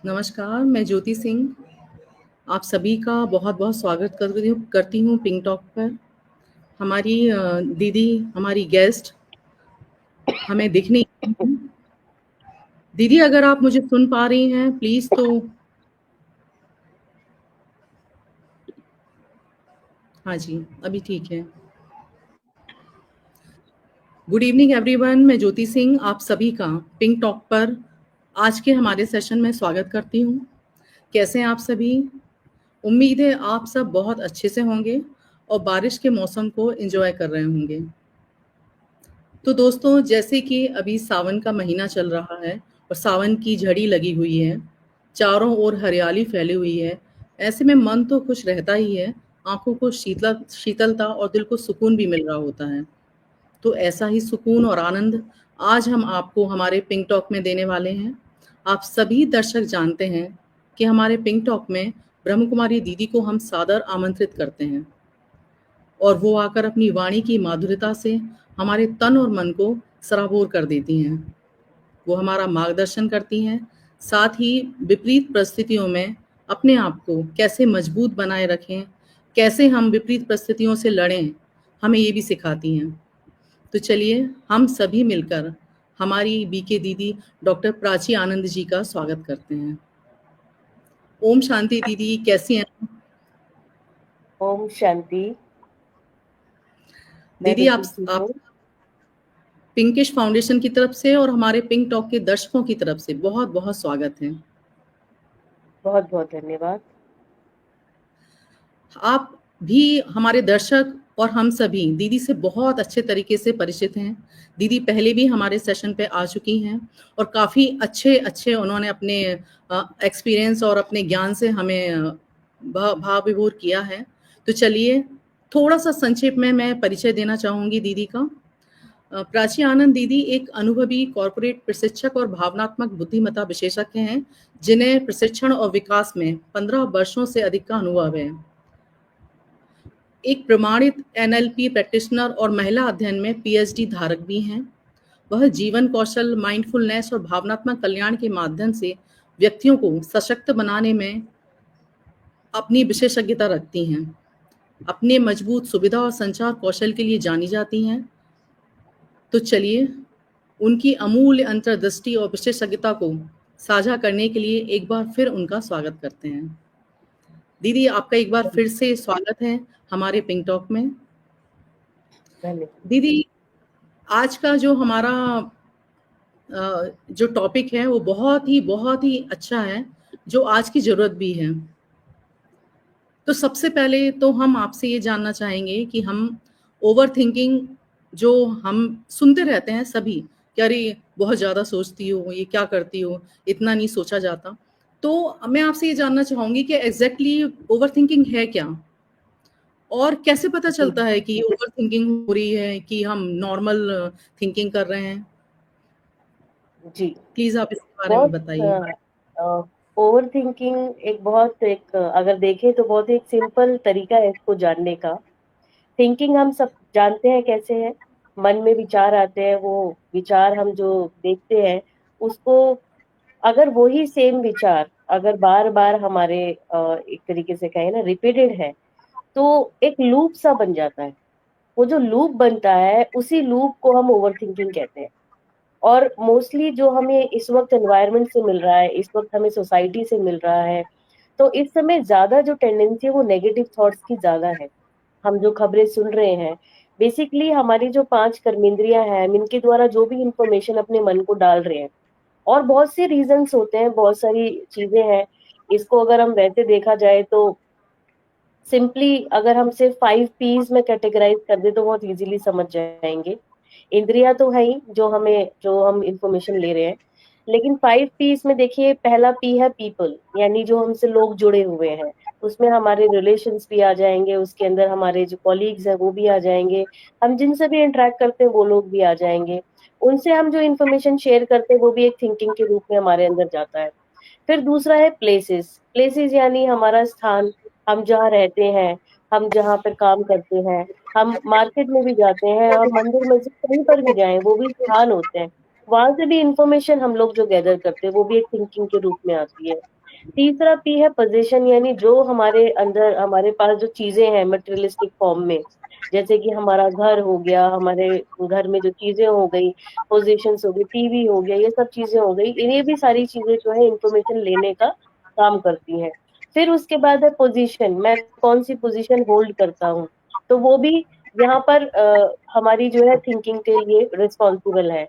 नमस्कार, मैं ज्योति सिंह आप सभी का बहुत-बहुत स्वागत करती हूँ पिंक टॉक पर। हमारी दीदी, हमारी गेस्ट हमें दिख नहीं रही हैं। दीदी अगर आप मुझे सुन पा रही हैं प्लीज़ तो हाँ जी, अभी ठीक है। गुड इवनिंग एवरीवन, मैं ज्योति सिंह आप सभी का पिंक टॉक पर आज के हमारे सेशन में स्वागत करती हूँ। कैसे हैं आप सभी? उम्मीद है आप सब बहुत अच्छे से होंगे और बारिश के मौसम को एन्जॉय कर रहे होंगे। तो दोस्तों जैसे कि अभी सावन का महीना चल रहा है और सावन की झड़ी लगी हुई है, चारों ओर हरियाली फैली हुई है, ऐसे में मन तो खुश रहता ही है, आँखों को शीतलता और दिल को सुकून भी मिल रहा होता है। तो ऐसा ही सुकून और आनंद आज हम आपको हमारे पिंक टॉक में देने वाले हैं। आप सभी दर्शक जानते हैं कि हमारे पिंक टॉक में ब्रह्म कुमारी दीदी को हम सादर आमंत्रित करते हैं और वो आकर अपनी वाणी की माधुर्यता से हमारे तन और मन को सराबोर कर देती हैं। वो हमारा मार्गदर्शन करती हैं, साथ ही विपरीत परिस्थितियों में अपने आप को कैसे मजबूत बनाए रखें, कैसे हम विपरीत परिस्थितियों से लड़ें, हमें ये भी सिखाती हैं। तो चलिए हम सभी मिलकर हमारी बीके दीदी डॉक्टर प्राची आनंद जी का स्वागत करते हैं। ओम शांति दीदी, कैसी हैं? ओम शांति। मैं दीदी बिल्कुल ठीक आप हूँ। पिंकिश फाउंडेशन की तरफ से और हमारे पिंक टॉक के दर्शकों की तरफ से बहुत-बहुत स्वागत है। बहुत बहुत धन्यवाद। आप भी हमारे दर्शक और हम सभी दीदी से बहुत अच्छे तरीके से परिचित हैं। दीदी पहले भी हमारे सेशन पे आ चुकी हैं और काफ़ी अच्छे-अच्छे उन्होंने अपने एक्सपीरियंस और अपने ज्ञान से हमें भाव विभोर किया है। तो चलिए थोड़ा-सा संक्षेप में मैं परिचय देना चाहूँगी दीदी का। प्राची आनंद दीदी एक अनुभवी कॉर्पोरेट प्रशिक्षक और भावनात्मक बुद्धिमत्ता विशेषज्ञ हैं, जिन्हें प्रशिक्षण और विकास में 15 वर्षों से अधिक का अनुभव है। एक प्रमाणित एनएलपी प्रैक्टिशनर और महिला अध्ययन में पीएचडी धारक भी हैं। वह जीवन कौशल, माइंडफुलनेस और भावनात्मक कल्याण के माध्यम से व्यक्तियों को सशक्त बनाने में अपनी विशेषज्ञता रखती हैं। अपने मजबूत सुविधा और संचार कौशल के लिए जानी जाती हैं। तो चलिए उनकी अमूल्य अंतर्दृष्टि और विशेषज्ञता को साझा करने के लिए एक बार फिर उनका स्वागत करते हैं। दीदी आपका एक बार फिर से स्वागत है हमारे पिंक टॉक में। धन्यवाद। दीदी आज का जो हमारा जो टॉपिक है वो बहुत ही अच्छा है, जो आज की ज़रूरत भी है। तो सबसे पहले तो हम आपसे ये जानना चाहेंगे कि हम ओवरथिंकिंग जो हम सुनते रहते हैं सभी कि अरे बहुत ज़्यादा सोचती हो, ये क्या करती हो, इतना नहीं सोचा जाता। तो मैं आपसे ये जानना चाहूँगी कि एग्ज़ैक्टली ओवरथिंकिंग है क्या? और कैसे पता जी चलता है कि ओवरथिंकिंग हो रही है कि हम नॉर्मल थिंकिंग कर रहे हैं? जी। प्लीज़ आप इसके बारे में बताइए। बहुत ओवर थिंकिंग एक बहुत एक अगर देखें तो बहुत एक सिंपल तरीका है इसको जानने का। थिंकिंग हम सब जानते हैं कैसे है। मन में विचार आते हैं, वो विचार हम जो देखते हैं उसको, अगर वही सेम विचार अगर बार बार हमारे एक तरीके से कहें ना रिपीटेड है, तो एक लूप सा बन जाता है। वो जो लूप बनता है उसी लूप को हम ओवर थिंकिंग कहते हैं। और मोस्टली जो हमें इस वक्त एनवायरनमेंट से मिल रहा है, इस वक्त हमें सोसाइटी से मिल रहा है, तो इस समय ज्यादा जो टेंडेंसी है वो नेगेटिव थॉट्स की ज्यादा है। हम जो खबरें सुन रहे हैं, बेसिकली हमारी जो 5 कर्मेंद्रियां हैं, हम इनके द्वारा जो भी इंफॉर्मेशन अपने मन को डाल रहे हैं। और बहुत से रीजंस होते हैं, बहुत सारी चीजें हैं। इसको अगर हम वैसे देखा जाए तो सिंपली अगर हम सिर्फ 5 पीस में कैटेगराइज कर दे तो बहुत इजीली समझ जाएंगे। इंद्रिया तो है ही, जो हम इंफॉर्मेशन ले रहे हैं, लेकिन 5 पीस में देखिए, पहला पी है पीपल, यानी जो हमसे लोग जुड़े हुए हैं। उसमें हमारे रिलेशंस भी आ जाएंगे, उसके अंदर हमारे जो कॉलीग्स हैं वो भी आ जाएंगे, हम जिनसे भी इंटरेक्ट करते हैं वो लोग भी आ जाएंगे। उनसे हम जो इन्फॉर्मेशन शेयर करते हैं वो भी एक थिंकिंग के रूप में हमारे अंदर जाता है। फिर दूसरा है प्लेसेस। प्लेसेस यानी हमारा स्थान, हम जहाँ रहते हैं, हम जहाँ पर काम करते हैं, हम मार्केट में भी जाते हैं, हम मंदिर मस्जिद कहीं पर भी जाएं, वो भी स्थान होते हैं। वहां से भी इंफॉर्मेशन हम लोग जो गैदर करते हैं वो भी एक थिंकिंग के रूप में आती है। तीसरा पी है पोजीशन, यानी जो हमारे अंदर हमारे पास जो चीजें हैं मटेरियलिस्टिक फॉर्म में, जैसे कि हमारा घर हो गया, हमारे घर में जो चीजें हो गई, पोजीशंस हो गई, टीवी हो गया, ये सब चीजें हो गई, इन्हें भी सारी चीजें जो है इंफॉर्मेशन लेने का काम करती हैं। फिर उसके बाद है पोजीशन, मैं कौन सी पोजीशन होल्ड करता हूँ, तो वो भी यहाँ पर हमारी जो है थिंकिंग के लिए रिस्पॉन्सिबल है।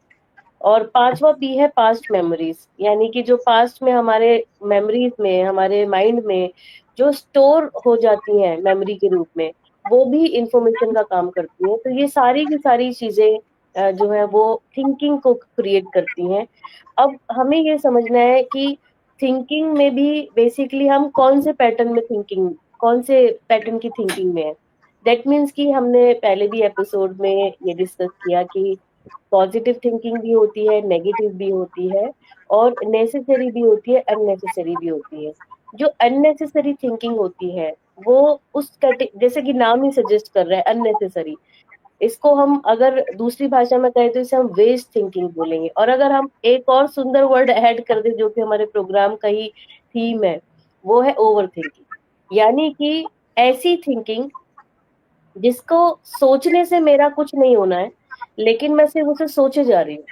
और पांचवा पी है पास्ट मेमोरीज, यानी कि जो पास्ट में हमारे मेमोरीज में, हमारे माइंड में जो स्टोर हो जाती हैं मेमोरी के रूप में, वो भी इंफॉर्मेशन का काम करती हैं। तो ये सारी की सारी चीजें जो है वो थिंकिंग को क्रिएट करती हैं। अब हमें ये समझना है कि थिंकिंग में भी बेसिकली हम कौन से पैटर्न में थिंकिंग, कौन से पैटर्न की थिंकिंग में है। दैट मीन्स कि हमने पहले भी एपिसोड में ये डिस्कस किया कि पॉजिटिव थिंकिंग भी होती है, नेगेटिव भी होती है, और नेसेसरी भी होती है, अननेसेसरी भी होती है। जो अननेसेसरी थिंकिंग होती है वो उस जैसे कि नाम ही सजेस्ट कर रहा है अननेसेसरी, इसको हम अगर दूसरी भाषा में कहें तो इसे हम वेस्ट थिंकिंग बोलेंगे। और अगर हम एक और सुंदर वर्ड ऐड कर दे जो कि हमारे प्रोग्राम का ही थीम है, वो है ओवर थिंकिंग, यानी कि ऐसी थिंकिंग जिसको सोचने से मेरा कुछ नहीं होना है, लेकिन मैं सिर्फ उसे सोचे जा रही हूँ।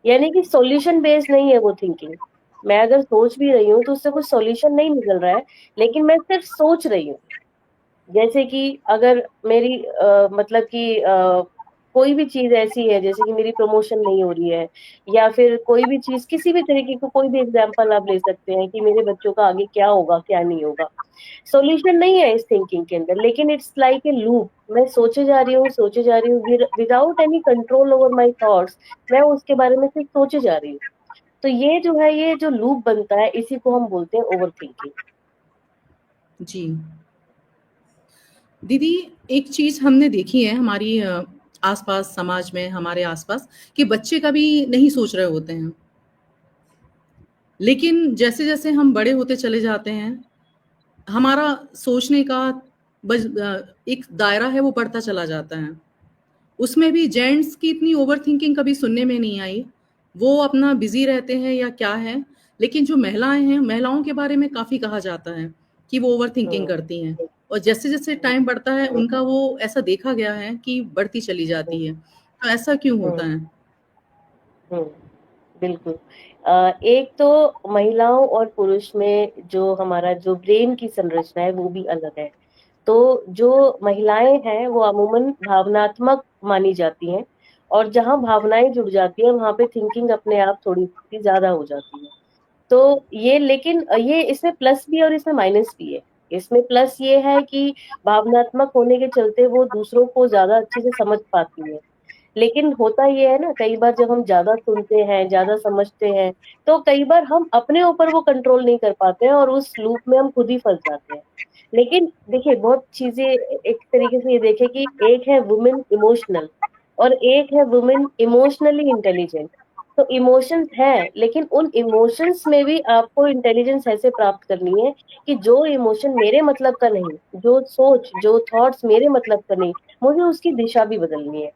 यानी कि सॉल्यूशन बेस्ड नहीं है वो थिंकिंग। मैं अगर सोच भी रही हूँ तो उससे कुछ सॉल्यूशन नहीं निकल रहा है, लेकिन मैं सिर्फ सोच रही हूँ। जैसे कि अगर मेरी मतलब कि कोई भी चीज ऐसी है, जैसे कि मेरी प्रमोशन नहीं हो रही है, या फिर कोई भी चीज, किसी भी तरीके को कोई भी एग्जांपल आप ले सकते हैं कि मेरे बच्चों का आगे क्या होगा क्या नहीं होगा। सॉल्यूशन नहीं है इस थिंकिंग के अंदर, लेकिन इट्स लाइक ए लूप। मैं सोचे जा रही हूँ, सोचे जा रही हूँ, without any control over my thoughts, मैं उसके बारे में सिर्फ सोचे जा रही हूँ। तो ये जो है, ये जो लूप बनता है, इसी को हम बोलते हैं ओवर थिंकिंग। जी दीदी, एक चीज हमने देखी है हमारी आसपास समाज में, हमारे आसपास, कि बच्चे कभी नहीं सोच रहे होते हैं, लेकिन जैसे जैसे हम बड़े होते चले जाते हैं, हमारा सोचने का एक दायरा है वो बढ़ता चला जाता है। उसमें भी जेंट्स की इतनी ओवर थिंकिंग कभी सुनने में नहीं आई। वो अपना बिजी रहते हैं या क्या है, लेकिन जो महिलाएं हैं, महिलाओं के बारे में काफी कहा जाता है कि वो ओवर थिंकिंग हम्म करती हैं, और जैसे जैसे टाइम बढ़ता है उनका वो ऐसा देखा गया है कि बढ़ती चली जाती है। तो ऐसा क्यों होता हम्म है? हम्म बिल्कुल। एक तो महिलाओं और पुरुष में जो हमारा जो ब्रेन की संरचना है वो भी अलग है। तो जो महिलाएं हैं वो अमूमन भावनात्मक मानी जाती हैं, और जहाँ भावनाएं जुड़ जाती है वहां पे थिंकिंग अपने आप थोड़ी सी ज्यादा हो जाती है। तो ये, लेकिन ये इसमें प्लस भी है और इसमें माइनस भी है। इसमें प्लस ये है कि भावनात्मक होने के चलते वो दूसरों को ज्यादा अच्छे से समझ पाती है। लेकिन होता ये है ना, कई बार जब हम ज्यादा सुनते हैं, ज्यादा समझते हैं, तो कई बार हम अपने ऊपर वो कंट्रोल नहीं कर पाते हैं और उस लूप में हम खुद ही फंस जाते हैं। लेकिन देखिए, बहुत चीजें एक तरीके से ये देखें कि एक है वुमेन इमोशनल और एक है वुमेन इमोशनली इंटेलिजेंट। तो इमोशंस है, लेकिन उन इमोशंस में भी आपको इंटेलिजेंस ऐसे प्राप्त करनी है कि जो इमोशन मेरे मतलब का नहीं, जो सोच जो थॉट्स मेरे मतलब का नहीं, मुझे उसकी दिशा भी बदलनी है।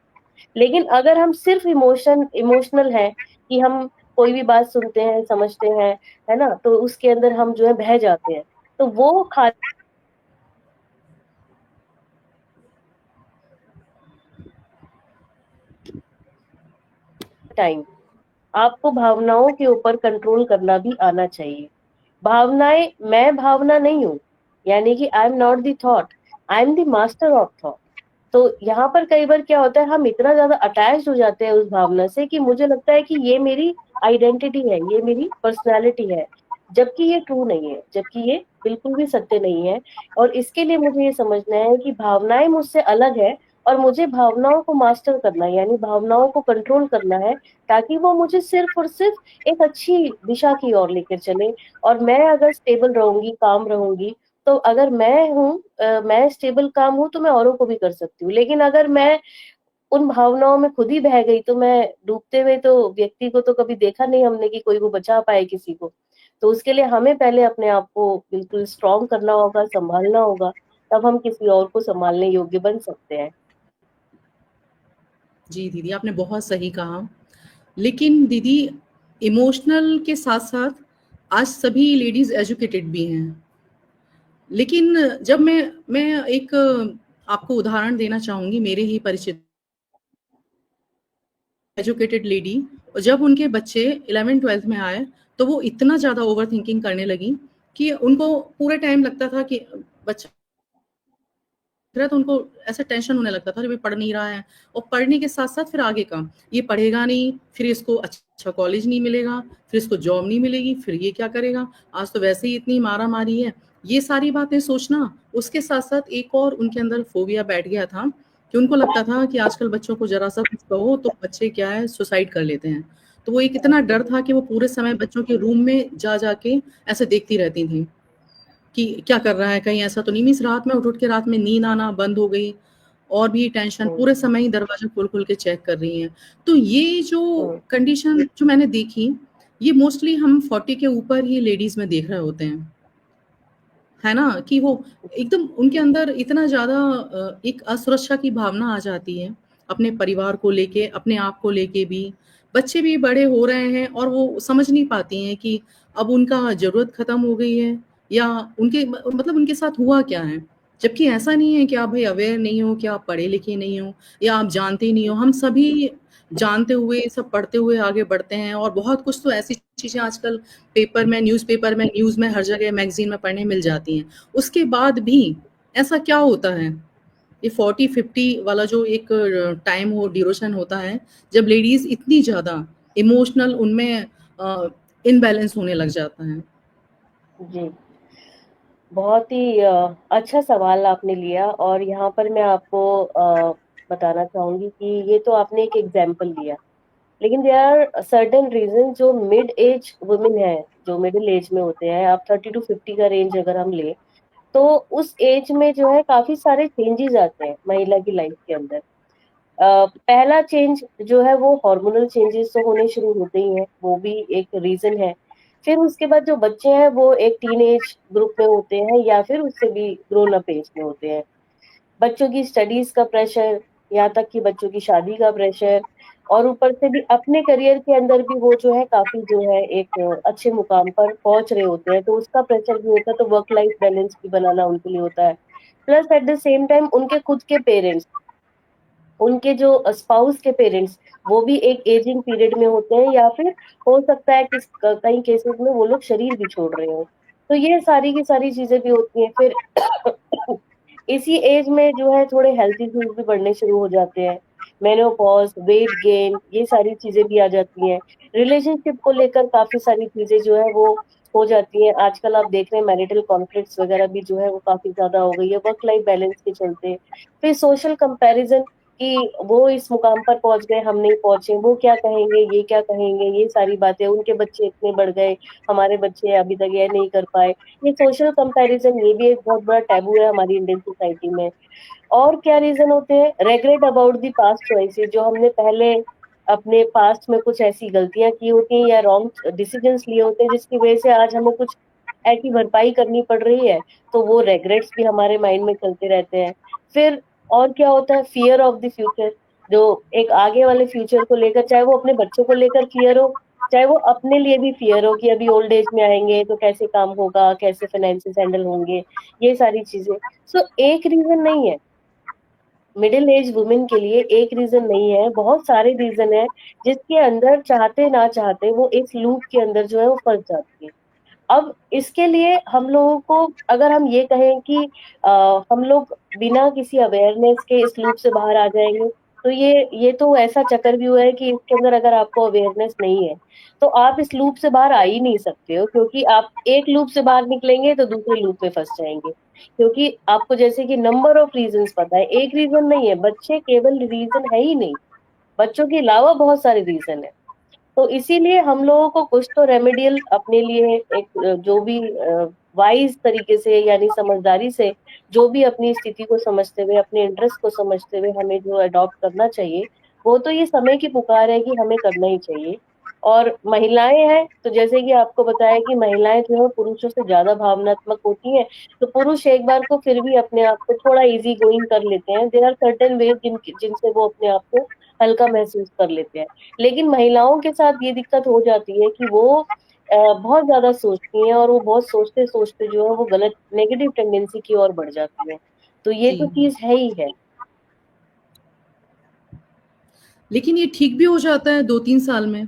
लेकिन अगर हम सिर्फ इमोशनल है कि हम कोई भी बात सुनते हैं, समझते हैं, है ना, तो उसके अंदर हम जो है बह जाते हैं, तो वो खाली टाइम आपको भावनाओं के ऊपर कंट्रोल करना भी आना चाहिए। भावनाएं, मैं भावना नहीं हूँ, यानी कि I am not the thought, I am the master of thought. तो यहाँ पर कई बार क्या होता है, हम इतना ज्यादा अटैच हो जाते हैं उस भावना से कि मुझे लगता है कि ये मेरी आइडेंटिटी है, ये मेरी पर्सनालिटी है, जबकि ये ट्रू नहीं है, जबकि ये बिल्कुल भी सत्य नहीं है। और इसके लिए मुझे ये समझना है कि भावनाएं मुझसे अलग है, और मुझे भावनाओं को मास्टर करना है, यानी भावनाओं को कंट्रोल करना है, ताकि वो मुझे सिर्फ और सिर्फ एक अच्छी दिशा की ओर लेकर चले। और मैं अगर स्टेबल रहूंगी, काम रहूंगी, तो अगर मैं हूँ, मैं स्टेबल काम हूँ, तो मैं औरों को भी कर सकती हूँ। लेकिन अगर मैं उन भावनाओं में खुद ही बह गई, तो मैं डूबते हुए तो व्यक्ति को तो कभी देखा नहीं हमने कि कोई वो बचा पाए किसी को। तो उसके लिए हमें पहले अपने आप को बिल्कुल स्ट्रांग करना होगा, संभालना होगा, तब हम किसी और को संभालने योग्य बन सकते हैं। जी दीदी, आपने बहुत सही कहा। लेकिन दीदी इमोशनल के साथ-साथ आज सभी लेडीज़ एजुकेटेड भी हैं। लेकिन जब मैं एक आपको उदाहरण देना चाहूँगी मेरे ही परिचित एजुकेटेड लेडी, और जब उनके बच्चे 11th-12th में आए, तो वो इतना ज़्यादा ओवरथिंकिंग करने लगी कि उनको पूरे टाइम लगता था कि बच्चा तो उनको ऐसा टेंशन होने लगता था कि भाई पढ़ नहीं रहा है, और पढ़ने के साथ-साथ फिर आगे का, ये पढ़ेगा नहीं, फिर इसको अच्छा कॉलेज नहीं मिलेगा, फिर इसको जॉब नहीं मिलेगी, फिर ये क्या करेगा? आज तो वैसे ही इतनी मारा-मारी है। ये सारी बातें सोचना, उसके साथ-साथ एक और उनके अंदर फ़ोबिया बैठ गया था कि उनको लगता था कि आजकल बच्चों को ज़रा-सा कुछ कहो तो बच्चे क्या है सुसाइड कर लेते हैं। तो वो एक इतना डर था कि वो पूरे समय बच्चों के रूम में जा-जा के ऐसे देखती रहती थीं। कि क्या कर रहा है, कहीं ऐसा तो नहीं, मीन्स रात में उठ-उठ के रात में नींद आना बंद हो गई, और भी टेंशन, हुँ, पूरे समय ही दरवाज़ा खोल-खोल के चेक कर रही हैं। तो ये जो हुँ, कंडीशन जो मैंने देखी, ये मोस्टली हम 40 के ऊपर ही लेडीज़ में देख रहे होते हैं, है ना? कि वो एकदम उनके अंदर इतना ज़्यादा एक असुरक्षा की भावना आ जाती है, अपने परिवार को लेके, अपने आप को लेके भी। बच्चे भी बड़े हो रहे हैं और वो समझ नहीं पाती हैं कि अब उनका ज़रूरत ख़त्म हो गई है, या उनके मतलब उनके साथ हुआ क्या है? जबकि ऐसा नहीं है कि आप भई अवेयर नहीं हो, कि आप पढ़े-लिखे नहीं हो, या आप जानते ही नहीं हो। हम सभी जानते हुए, सब पढ़ते हुए आगे बढ़ते हैं, और बहुत कुछ तो ऐसी चीज़ें आजकल पेपर में, न्यूज़ में, हर जगह मैगज़ीन में पढ़ने मिल जाती हैं। उसके बाद भी ऐसा क्या होता है, ये 40-50 वाला जो एक टाइम हो ड्यूरेशन होता है, जब लेडीज़ इतनी ज़्यादा इमोशनल उनमें इम्बैलेंस होने लग जाता है। जी। बहुत ही अच्छा सवाल आपने लिया और यहाँ पर मैं आपको बताना चाहूँगी कि ये तो आपने एक एग्ज़ाम्पल दिया। लेकिन देयर आर सर्टेन रीज़न जो मिड एज वुमेन है, जो मिडल एज में होते हैं, आप 30 टू 50 का रेंज अगर हम लें, तो उस एज में जो है काफ़ी सारे चेंजेज़ आते हैं महिला की लाइफ़ के अंदर। पहला चेंज जो है वो हार्मोनल चेंजेस तो होने शुरू होते ही हैं, वो भी एक रीज़न है। फिर उसके बाद जो बच्चे हैं वो एक टीनेज ग्रुप में होते हैं या फिर उससे भी ग्रोन अप एज में होते हैं। बच्चों की स्टडीज़ का प्रेशर, यहाँ तक कि बच्चों की शादी का प्रेशर और ऊपर से भी अपने करियर के अंदर भी वो जो है काफ़ी जो है एक अच्छे मुकाम पर पहुँच रहे होते हैं, तो उसका प्रेशर भी होता है, तो वर्क लाइफ बैलेंस भी बनाना उनके लिए होता है। Plus at the same time उनके खुद के पेरेंट्स, उनके जो स्पाउस के पेरेंट्स, वो भी एक एजिंग पीरियड में होते हैं या फिर हो सकता है कि कई केसेस में वो लोग शरीर भी छोड़ रहे हों। तो ये सारी की सारी चीज़ें भी होती हैं। फिर इसी एज में जो है थोड़े हेल्थ इश्यूज भी बढ़ने शुरू हो जाते हैं। मेनोपॉज़, वेट गेन ये सारी चीज़ें भी आ जाती हैं। रिलेशनशिप को लेकर काफ़ी सारी चीज़ें जो है वो हो जाती हैं। आजकल आप देख रहे हैं मैरिटल कॉन्फ्लिक्ट्स वगैरह भी जो है वो काफ़ी ज़्यादा हो गई है वर्क लाइफ बैलेंस के चलते। फिर सोशल कंपैरिज़न कि वो इस मुकाम पर पहुँच गए, हम नहीं पहुँचे, वो क्या कहेंगे, ये क्या कहेंगे, ये सारी बातें, उनके बच्चे इतने बढ़ गए, हमारे बच्चे अभी तक ये नहीं कर पाए। ये सोशल कंपैरिज़न ये भी एक बहुत बड़ा टैबू है हमारी इंडियन सोसाइटी में। और क्या रीज़न होते हैं? Regret about the past choices जो हमने पहले अपने पास्ट में कुछ ऐसी गलतियाँ की होती हैं या रॉन्ग डिसीजंस लिए होते हैं जिसकी वज़ह से आज हमें कुछ ऐसी भरपाई करनी पड़ रही है, तो वो रिग्रेट्स भी हमारे माइंड में चलते रहते हैं। फिर और क्या होता है? फ़ियर ऑफ द फ्यूचर जो एक आगे वाले फ्यूचर को लेकर चाहे वो अपने बच्चों को लेकर फ़ियर हो, चाहे वो अपने लिए भी फ़ियर हो कि अभी ओल्ड एज में आएँगे तो कैसे काम होगा, कैसे फाइनेंसेस हैंडल होंगे, ये सारी चीज़ें। सो एक रीज़न नहीं है, मिडिल एज वुमेन के लिए एक रीज़न नहीं है, बहुत सारे रीज़न हैं, जिसके अंदर चाहते ना चाहते वो इस लूप के अंदर जो है वो फँस जाती है। अब इसके लिए हम लोगों को अगर हम ये कहें कि हम लोग बिना किसी अवेयरनेस के इस लूप से बाहर आ जाएँगे, तो ये तो ऐसा चक्रव्यूह है कि इसके अंदर अगर आपको अवेयरनेस नहीं है, तो आप इस लूप से बाहर आ ही नहीं सकते हो क्योंकि आप एक लूप से बाहर निकलेंगे तो दूसरे लूप में फँस जाएँगे। क्योंकि आपको जैसे कि नंबर ऑफ रीज़न्स पता है, एक रीज़न नहीं है, बच्चे केवल रीज़न है ही नहीं, बच्चों के अलावा बहुत सारे रीज़न हैं। तो इसीलिए हम लोगों को कुछ तो रेमेडियल अपने लिए एक जो भी वाइज़ तरीके से यानी समझदारी से जो भी अपनी स्थिति को समझते हुए, अपने इंटरेस्ट को समझते हुए हमें जो अडॉप्ट करना चाहिए, वो तो ये समय की पुकार है कि हमें करना ही चाहिए। और महिलाएँ हैं, तो जैसे कि आपको बताया कि महिलाएँ जो हैं पुरुषों से ज़्यादा भावनात्मक होती हैं, तो पुरुष एक बार को फिर भी अपने आप को थोड़ा ईज़ी गोइंग कर लेते हैं। देयर आर सर्टेन वेज़ जिनसे वो अपने आप को हल्का महसूस कर लेते हैं। लेकिन महिलाओं के साथ ये दिक्कत हो जाती है कि वो बहुत ज़्यादा सोचती हैं और वो बहुत सोचते-सोचते जो है वो गलत नेगेटिव टेंडेंसी की ओर बढ़ जाती हैं। तो ये जी। तो चीज़ है ही है। लेकिन ये ठीक भी हो जाता है 2-3 साल में।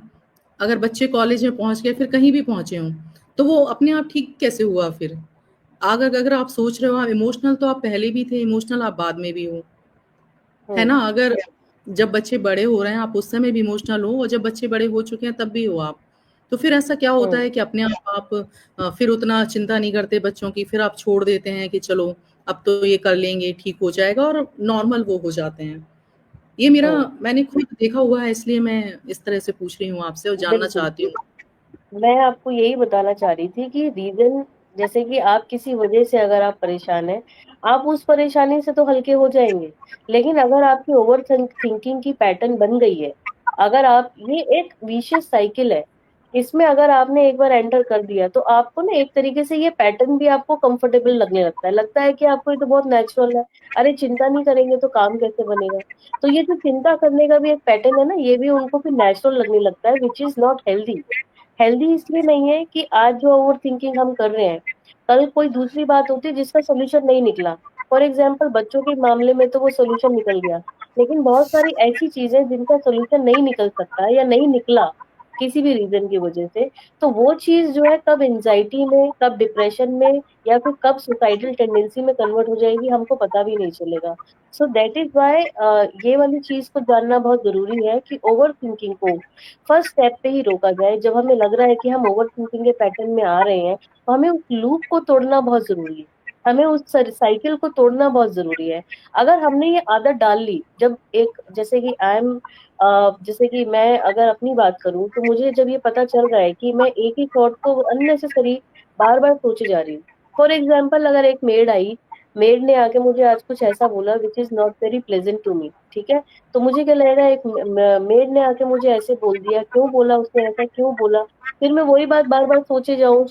अगर बच्चे कॉलेज में पहुँच गए, फिर कहीं भी पहुँचे हों, तो वो अपने आप ठीक कैसे हुआ फिर? अगर अगर आप सोच रहे हो, आप इमोशनल तो आप पहले भी थे, इमोशनल आप बाद में भी हो, है हुँ, ना? अगर जब बच्चे बड़े हो रहे हैं, आप उस समय भी इमोशनल हो और जब बच्चे बड़े हो चुके हैं, तब भी हो आप। तो फिर ऐसा क्या होता हुँ, है कि अपने आप फिर उतना चिंता नहीं करते बच्चों की, फिर आप छोड़ देते हैं कि चलो, अब तो ये कर लेंगे, ठीक हो जाएगा और नॉर्मल वो हो जाते हैं। ये मेरा हुँ। मैंने खुद देखा हुआ है, इसलिए मैं इस तरह से पूछ रही हूँ आपसे और जानना बिल्कुल। चाहती हूँ। मैं आपको यही बताना चाह रही थी कि रीज़न जैसे कि आप किसी वजह से अगर आप परेशान हैं, आप उस परेशानी से तो हल्के हो जाएँगे। लेकिन अगर आपकी थिंकिंग की पैटर्न बन गई है, अगर आप ये एक विशियस साइकिल है, इसमें अगर आपने एक बार एंटर कर दिया तो आपको ना एक तरीके से ये पैटर्न भी आपको कंफर्टेबल लगने लगता है। लगता है कि आपको ये तो बहुत नेचुरल है। अरे चिंता नहीं करेंगे तो काम कैसे बनेगा? तो ये जो चिंता करने का भी एक पैटर्न है ना, ये भी उनको फिर नेचुरल लगने लगता है which is not healthy. Healthy इसलिए नहीं है कि आज जो ओवरथिंकिंग हम कर रहे हैं, कल कोई दूसरी बात होती है जिसका सॉल्यूशन नहीं निकला। फॉर एग्जाम्पल बच्चों के मामले में तो वो सॉल्यूशन निकल गया, लेकिन बहुत सारी ऐसी चीजें जिनका सॉल्यूशन नहीं निकल सकता या नहीं निकला किसी भी रीजन की वजह से, तो वो चीज जो है कब एंजाइटी में, कब डिप्रेशन में या फिर कब सुसाइडल टेंडेंसी में कन्वर्ट हो जाएगी हमको पता भी नहीं चलेगा। सो दैट इज व्हाई ये वाली चीज को जानना बहुत जरूरी है कि ओवर थिंकिंग को फर्स्ट स्टेप पे ही रोका जाए। जब हमें लग रहा है कि हम ओवरथिंकिंग के पैटर्न में आ रहे हैं, तो हमें उस लूप को तोड़ना बहुत ज़रूरी है। हमें उस साइकिल को तोड़ना बहुत ज़रूरी है। अगर हमने ये आदत डाल ली, जब एक जैसे कि जैसे कि मैं अगर अपनी बात करूँ, तो मुझे जब ये पता चल रहा है कि मैं एक ही थॉट को अननेसेसरी बार-बार सोचे जा रही हूँ। फॉर एग्ज़ाम्पल अगर एक मेड आई, मेड ने आके मुझे आज कुछ ऐसा बोला which is not very pleasant to me, ठीक है? तो मुझे क्या लगेगा एक मेड ने आके मुझे ऐसे बोल दिया, क्यों बोला उसने ऐसा क्यों बोला? फिर मैं वही बात बार-बार सोचे जाऊँ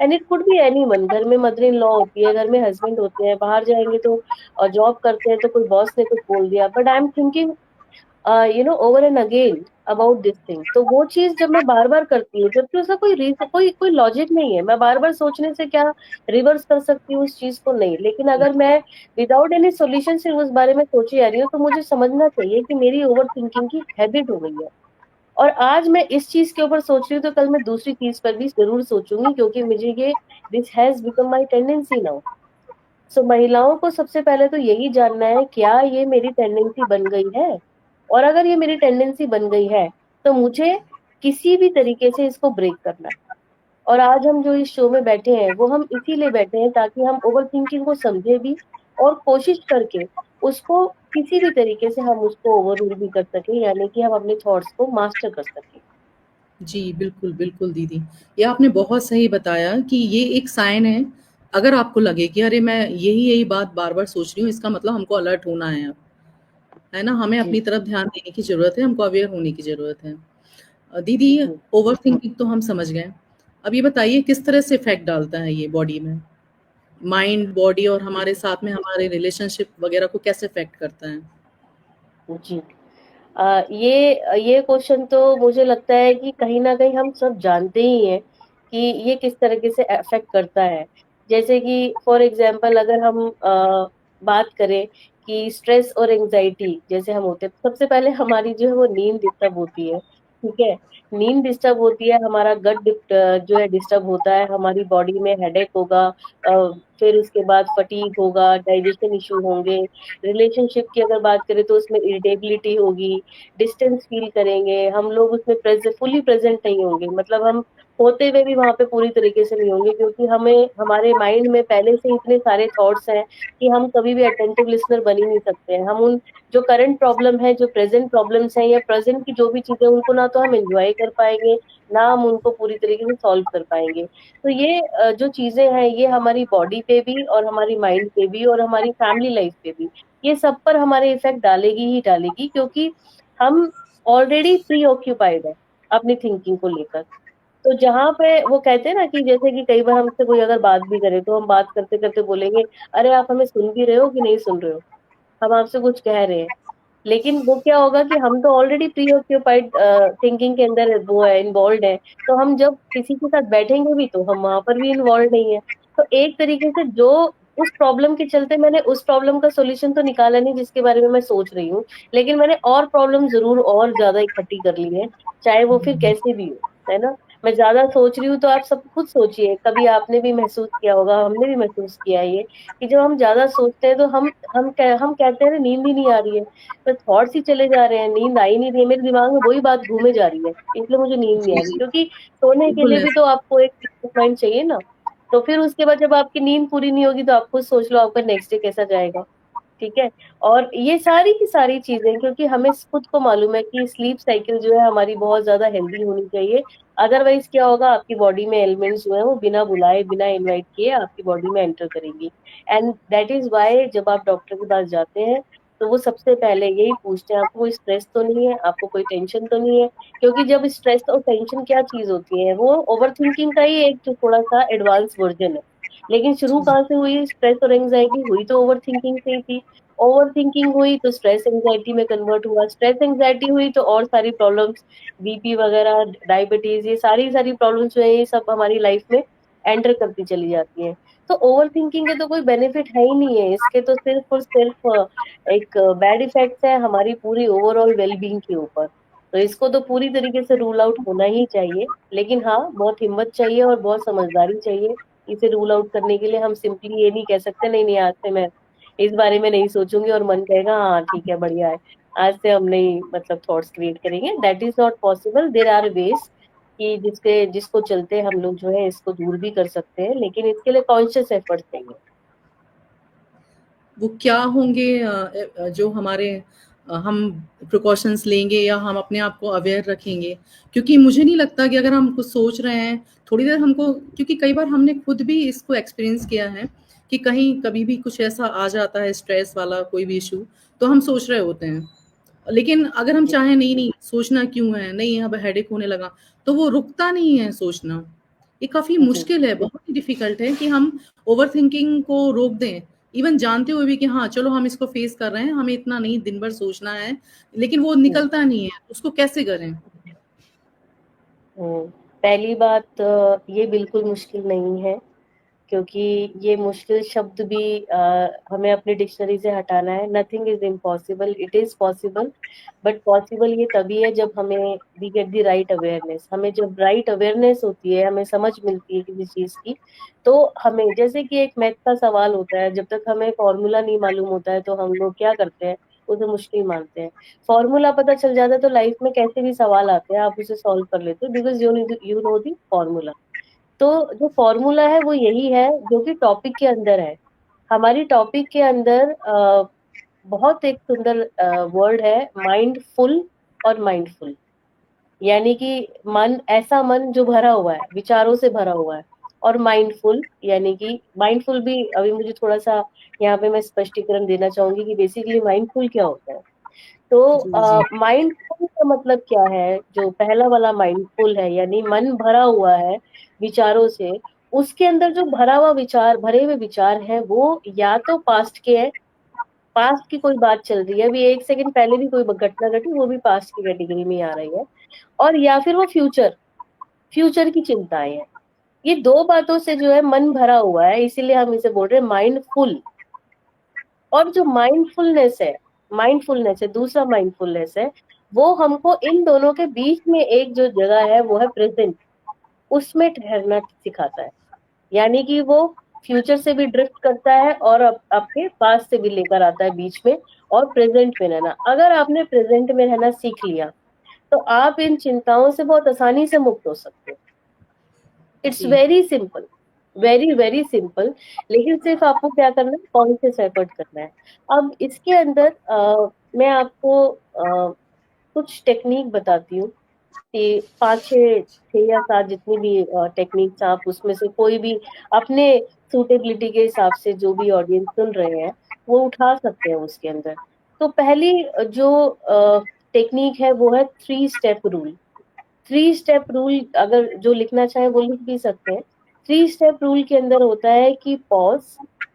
and it could be anyone. घर में मदर इन लॉ होती है, घर में हस्बैंड होते हैं, बाहर जाएँगे तो जॉब करते हैं तो कोई बॉस ने कुछ बोल दिया, but I am thinking over and again about this thing. तो वो चीज़ जब मैं बार-बार करती हूँ, जबकि उसका कोई लॉजिक नहीं है। मैं बार-बार सोचने से क्या रिवर्स कर सकती हूँ उस चीज़ को? नहीं। लेकिन अगर मैं विदाउट एनी सॉल्यूशन सिर्फ उस बारे में सोची जा रही हूँ, तो मुझे समझना चाहिए कि मेरी ओवरथिंकिंग की हैबिट हो गई है। और आज मैं इस चीज़ के ऊपर सोच रही हूँ, तो कल मैं दूसरी चीज़ पर भी ज़रूर सोचूँगी, क्योंकि मुझे ये this has become my tendency now. So महिलाओं को सबसे पहले तो यही जानना है, क्या ये मेरी टेंडेंसी बन गई है? और अगर ये मेरी टेंडेंसी बन गई है, तो मुझे किसी भी तरीके से इसको ब्रेक करना है। और आज हम जो इस शो में बैठे हैं, वो हम इसीलिए बैठे हैं ताकि हम ओवरथिंकिंग को समझे भी और कोशिश करके उसको किसी भी तरीके से हम उसको ओवररूल भी कर सकें, यानी कि हम अपने थॉट्स को मास्टर कर सकें। जी, बिल्कुल, बिल्कुल दीदी। ये आपने बहुत सही बताया कि ये एक साइन है, अगर आपको लगे कि अरे मैं यही-यही बात बार-बार सोच रही हूँ, इसका मतलब हमको अलर्ट होना है अब, है ना? हमें जी, अपनी तरफ ध्यान देने की ज़रूरत है, हमको अवेयर होने की ज़रूरत है। दीदी जी। ओवरथिंकिंग तो हम समझ गए। अब ये बताइए किस तरह से इफ़ेक्ट डालता है ये बॉडी में? माइंड, बॉडी और हमारे साथ में हमारे रिलेशनशिप वगैरह को कैसे इफ़ेक्ट करता है? जी। ये क्वेश्चन तो मुझे लगता है कि कहीं न कहीं हम सब जानते ही हैं कि ये किस तरीके से अफ़ेक्ट करता है। जैसे कि फॉर एग्ज़ाम्पल अगर हम बात करें कि स्ट्रेस और एंग्ज़ायटी जैसे हम होते हैं, तो सबसे पहले हमारी जो है वो नींद डिस्टर्ब होती है, ठीक है? नींद डिस्टर्ब होती है, हमारा जो है डिस्टर्ब होता है, हमारी बॉडी में हेडेक होगा, फिर उसके बाद फटीग होगा, डाइजेशन इश्यू होंगे, रिलेशनशिप की अगर बात करें तो उसमें इरिटेबिलिटी होगी, डिस्टेंस फ़ील करेंगे, हम लोग उसमें फुली प्रेज़ेंट नहीं होंगे। मतलब हम होते हुए भी वहाँ पे पूरी तरीके से नहीं होंगे, क्योंकि हमें हमारे माइंड में पहले से ही इतने सारे थॉट्स हैं कि हम कभी भी अटेंटिव लिसनर बन ही नहीं सकते हैं। हम उन जो करंट प्रॉब्लम है, जो प्रेज़ेंट प्रॉब्लम्स हैं या प्रेज़ेंट की जो भी चीज़ें उनको ना तो हम एन्जॉय कर पाएँगे, ना हम उनको पूरी तरीके से सॉल्व कर पाएँगे। तो ये जो चीज़ें हैं ये हमारी बॉडी पे भी और हमारी माइंड पे भी और हमारी फैमिली लाइफ़ पे भी, ये सब पर हमारे इफ़ेक्ट डालेगी ही डालेगी, क्योंकि हम ऑलरेडी प्रीऑक्यूपाइड हैं अपनी थिंकिंग को लेकर। तो जहाँ पे वो कहते हैं ना कि जैसे कि कई बार हमसे कोई अगर बात भी करे, तो हम बात करते-करते बोलेंगे, "अरे! आप हमें सुन भी रहे हो कि नहीं सुन रहे हो? हम आपसे कुछ कह रहे हैं।" लेकिन वो क्या होगा कि हम तो ऑलरेडी प्री ऑक्यूपाइड थिंकिंग के अंदर वो है, इन्वॉल्व है, तो हम जब किसी के साथ बैठेंगे भी तो हम वहां पर भी इन्वॉल्व नहीं है। तो एक तरीके से जो उस प्रॉब्लम के चलते मैंने उस प्रॉब्लम का सोल्यूशन तो निकाला नहीं जिसके बारे में मैं सोच रही हूँ, लेकिन मैंने और प्रॉब्लम जरूर और ज्यादा इकट्ठी कर ली है, चाहे वो फिर कैसे भी हो, है ना। मैं ज्यादा सोच रही हूँ तो आप सब खुद सोचिए, कभी आपने भी महसूस किया होगा, हमने भी महसूस किया है ये, कि जब हम ज्यादा सोचते हैं तो हम कहते हैं ना, नींद ही नहीं आ रही है, तो थॉट्स ही चले जा रहे हैं, नींद आ ही नहीं रही है, मेरे दिमाग में वही बात घूमे जा रही है, इसलिए मुझे नींद नहीं जी आ रही, जी, क्योंकि सोने के बिल्कुल लिए भी ऐसा। तो आपको एक पीस ऑफ माइंड चाहिए ना। तो फिर उसके बाद जब आपकी नींद पूरी नहीं होगी तो आप खुद सोच लो आपका नेक्स्ट डे कैसा जाएगा। ठीक है। और ये सारी की सारी चीजें, क्योंकि हमें खुद को मालूम है कि स्लीप साइकिल जो है हमारी बहुत ज्यादा हेल्दी होनी चाहिए, अदरवाइज क्या होगा, आपकी बॉडी में एलिमेंट्स जो है वो बिना बुलाए बिना इनवाइट किए आपकी बॉडी में एंटर करेंगी। एंड दैट इज वाई जब आप डॉक्टर के पास जाते हैं तो वो सबसे पहले यही पूछते हैं, आपको कोई स्ट्रेस तो नहीं है, आपको कोई टेंशन तो नहीं है, क्योंकि जब स्ट्रेस और टेंशन क्या चीज होती है, वो ओवर थिंकिंग का ही एक जो थोड़ा सा एडवांस वर्जन है। लेकिन शुरू जी जी, कहाँ से हुई, स्ट्रेस और एंजाइटी हुई तो ओवर थिंकिंग से ही थी, ओवर थिंकिंग हुई तो स्ट्रेस एंजाइटी में कन्वर्ट हुआ, स्ट्रेस एंजाइटी हुई तो और सारी प्रॉब्लम्स, बीपी वगैरह, डायबिटीज, ये सारी सारी प्रॉब्लम्स जो है ये सब हमारी लाइफ में एंटर करती चली जाती हैं। तो ओवर थिंकिंग के तो कोई बेनिफिट है ही नहीं है, इसके तो सिर्फ और सिर्फ एक बैड इफेक्ट्स है हमारी पूरी ओवरऑल वेलबींग के ऊपर। तो इसको तो पूरी तरीके से रूल आउट होना ही चाहिए, लेकिन हाँ, बहुत हिम्मत चाहिए और बहुत समझदारी चाहिए इसे रूल आउट करने के लिए। हम सिंपली ये नहीं कह सकते नहीं नहीं आज से मैं इस बारे में नहीं सोचूंगी और मन कहेगा हाँ ठीक है बढ़िया है, आज से हम नहीं मतलब थॉट्स क्रिएट करेंगे, that is not possible. There are ways कि जिसको चलते हम लोग जो है इसको दूर भी कर सकते हैं, लेकिन इसके लिए कॉन्शियस एफर्ट चाहिए। वो क्या होंगे जो हमारे हम प्रिकॉशंस लेंगे या हम अपने आप को अवेयर रखेंगे? क्योंकि मुझे नहीं लगता कि अगर हम कुछ सोच रहे हैं, थोड़ी देर हमको, क्योंकि कई बार हमने खुद भी इसको एक्सपीरियंस किया है कि कहीं कभी भी कुछ ऐसा आ जाता है स्ट्रेस वाला कोई भी इशू, तो हम सोच रहे होते हैं। लेकिन अगर हम जी चाहें नहीं नहीं सोचना क्यों है, नहीं अब हेडेक होने लगा, तो वो रुकता नहीं है सोचना। ये काफी जी मुश्किल है, बहुत ही डिफिकल्ट है कि हम ओवर थिंकिंग को रोक दें, इवन जानते हुए भी कि हाँ चलो हम इसको फेस कर रहे हैं, हमें इतना नहीं दिन भर सोचना है, लेकिन वो जी। निकलता नहीं है, उसको कैसे करें? पहली बात, ये बिल्कुल मुश्किल नहीं है, क्योंकि ये मुश्किल शब्द भी हमें अपनी डिक्शनरी से हटाना है। Nothing is impossible, it is possible, but possible ये तभी है जब हमें we get the right awareness. हमें जब राइट अवेयरनेस होती है, हमें समझ मिलती है किसी चीज की, तो हमें जैसे कि एक मैथ का सवाल होता है, जब तक हमें फॉर्मूला नहीं मालूम होता है तो हम लोग क्या करते हैं, उसे मुश्किल मानते हैं। फॉर्मूला पता चल जाता है तो लाइफ में कैसे भी सवाल आते हैं आप उसे सॉल्व कर लेते हो, because you know the formula. तो जो फॉर्मूला है वो यही है जो कि टॉपिक के अंदर है। हमारी टॉपिक के अंदर बहुत एक सुंदर वर्ड है, माइंडफुल और माइंडफुल, यानी कि मन, ऐसा मन जो भरा हुआ है, विचारों से भरा हुआ है, और माइंडफुल यानी कि माइंडफुल भी अभी मुझे थोड़ा सा यहाँ पे मैं स्पष्टीकरण देना चाहूंगी कि बेसिकली माइंडफुल क्या होता है। जी तो जी माइंडफुल का मतलब क्या है, जो पहला वाला माइंडफुल है यानी मन भरा हुआ है विचारों से, उसके अंदर जो भरा हुआ विचार, भरे हुए विचार हैं, वो या तो पास्ट के हैं, पास्ट की कोई बात चल रही है, अभी एक सेकंड पहले भी कोई घटना घटी, वो भी पास्ट की कैटेगरी में आ रही है, और या फिर वो फ्यूचर, फ्यूचर की चिंताएं हैं। ये दो बातों से जो है मन भरा हुआ है, इसीलिए हम इसे बोल रहे हैं माइंडफुल। और जो माइंडफुलनेस है, दूसरा माइंडफुलनेस है, वो हमको इन दोनों के बीच में एक जो जगह है वो है प्रेजेंट, उसमें ठहरना सिखाता है। यानी कि वो फ्यूचर से भी ड्रिफ्ट करता है और आपके पास से भी लेकर आता है बीच में, और प्रेजेंट में रहना। अगर आपने प्रेजेंट में रहना सीख लिया तो आप इन चिंताओं से बहुत आसानी से मुक्त हो सकते हो। इट्स जी। Very simple, very very simple. लेकिन सिर्फ आपको क्या करना है, कॉन्शियस एफर्ट करना है। अब इसके अंदर मैं आपको कुछ टेक्निक बताती हूँ कि पांच छह, छह या सात जितनी भी टेक्निक्स, आप उसमें से कोई भी अपने सूटेबिलिटी के हिसाब से, जो भी ऑडियंस सुन रहे हैं वो उठा सकते हैं उसके अंदर। तो पहली जो टेक्निक है वो है three step rule. Three step rule अगर जो लिखना चाहे वो लिख भी सकते हैं। थ्री स्टेप रूल के अंदर होता है कि पॉज,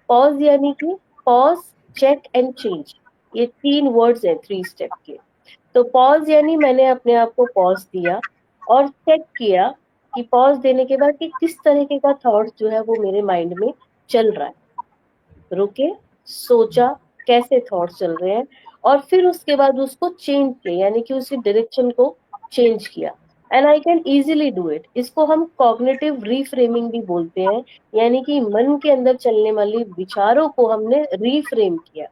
पॉज यानी कि पॉज, चेक एंड चेंज। ये 3 वर्ड्स हैं 3 स्टेप के। तो पॉज यानी मैंने अपने आप को पॉज दिया और चेक किया कि पॉज देने के बाद कि किस तरीके का थॉट जो है वो मेरे माइंड में चल रहा है। रुके, सोचा कैसे थॉट्स चल रहे हैं और फिर उसके बाद उसको चेंज किया, यानी कि उसकी डायरेक्शन को चेंज किया। And I can easily do it. इसको हम कॉग्निटिव रीफ्रेमिंग भी बोलते हैं, यानी कि मन के अंदर चलने वाली विचारों को हमने रीफ्रेम किया।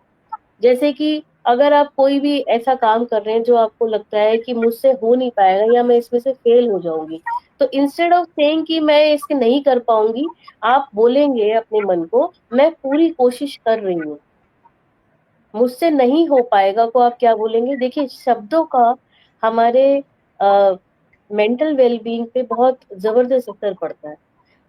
जैसे कि अगर आप कोई भी ऐसा काम कर रहे हैं जो आपको लगता है कि मुझसे हो नहीं पाएगा या मैं इसमें से फेल हो जाऊंगी, तो इंस्टेड ऑफ सेइंग कि मैं इसके नहीं कर पाऊंगी, आप बोलेंगे अपने मन को, मैं पूरी कोशिश कर रही हूँ। मुझसे नहीं हो पाएगा को आप क्या बोलेंगे? देखिए, शब्दों का हमारे मेंटल वेलबींग पे बहुत जबरदस्त असर पड़ता है।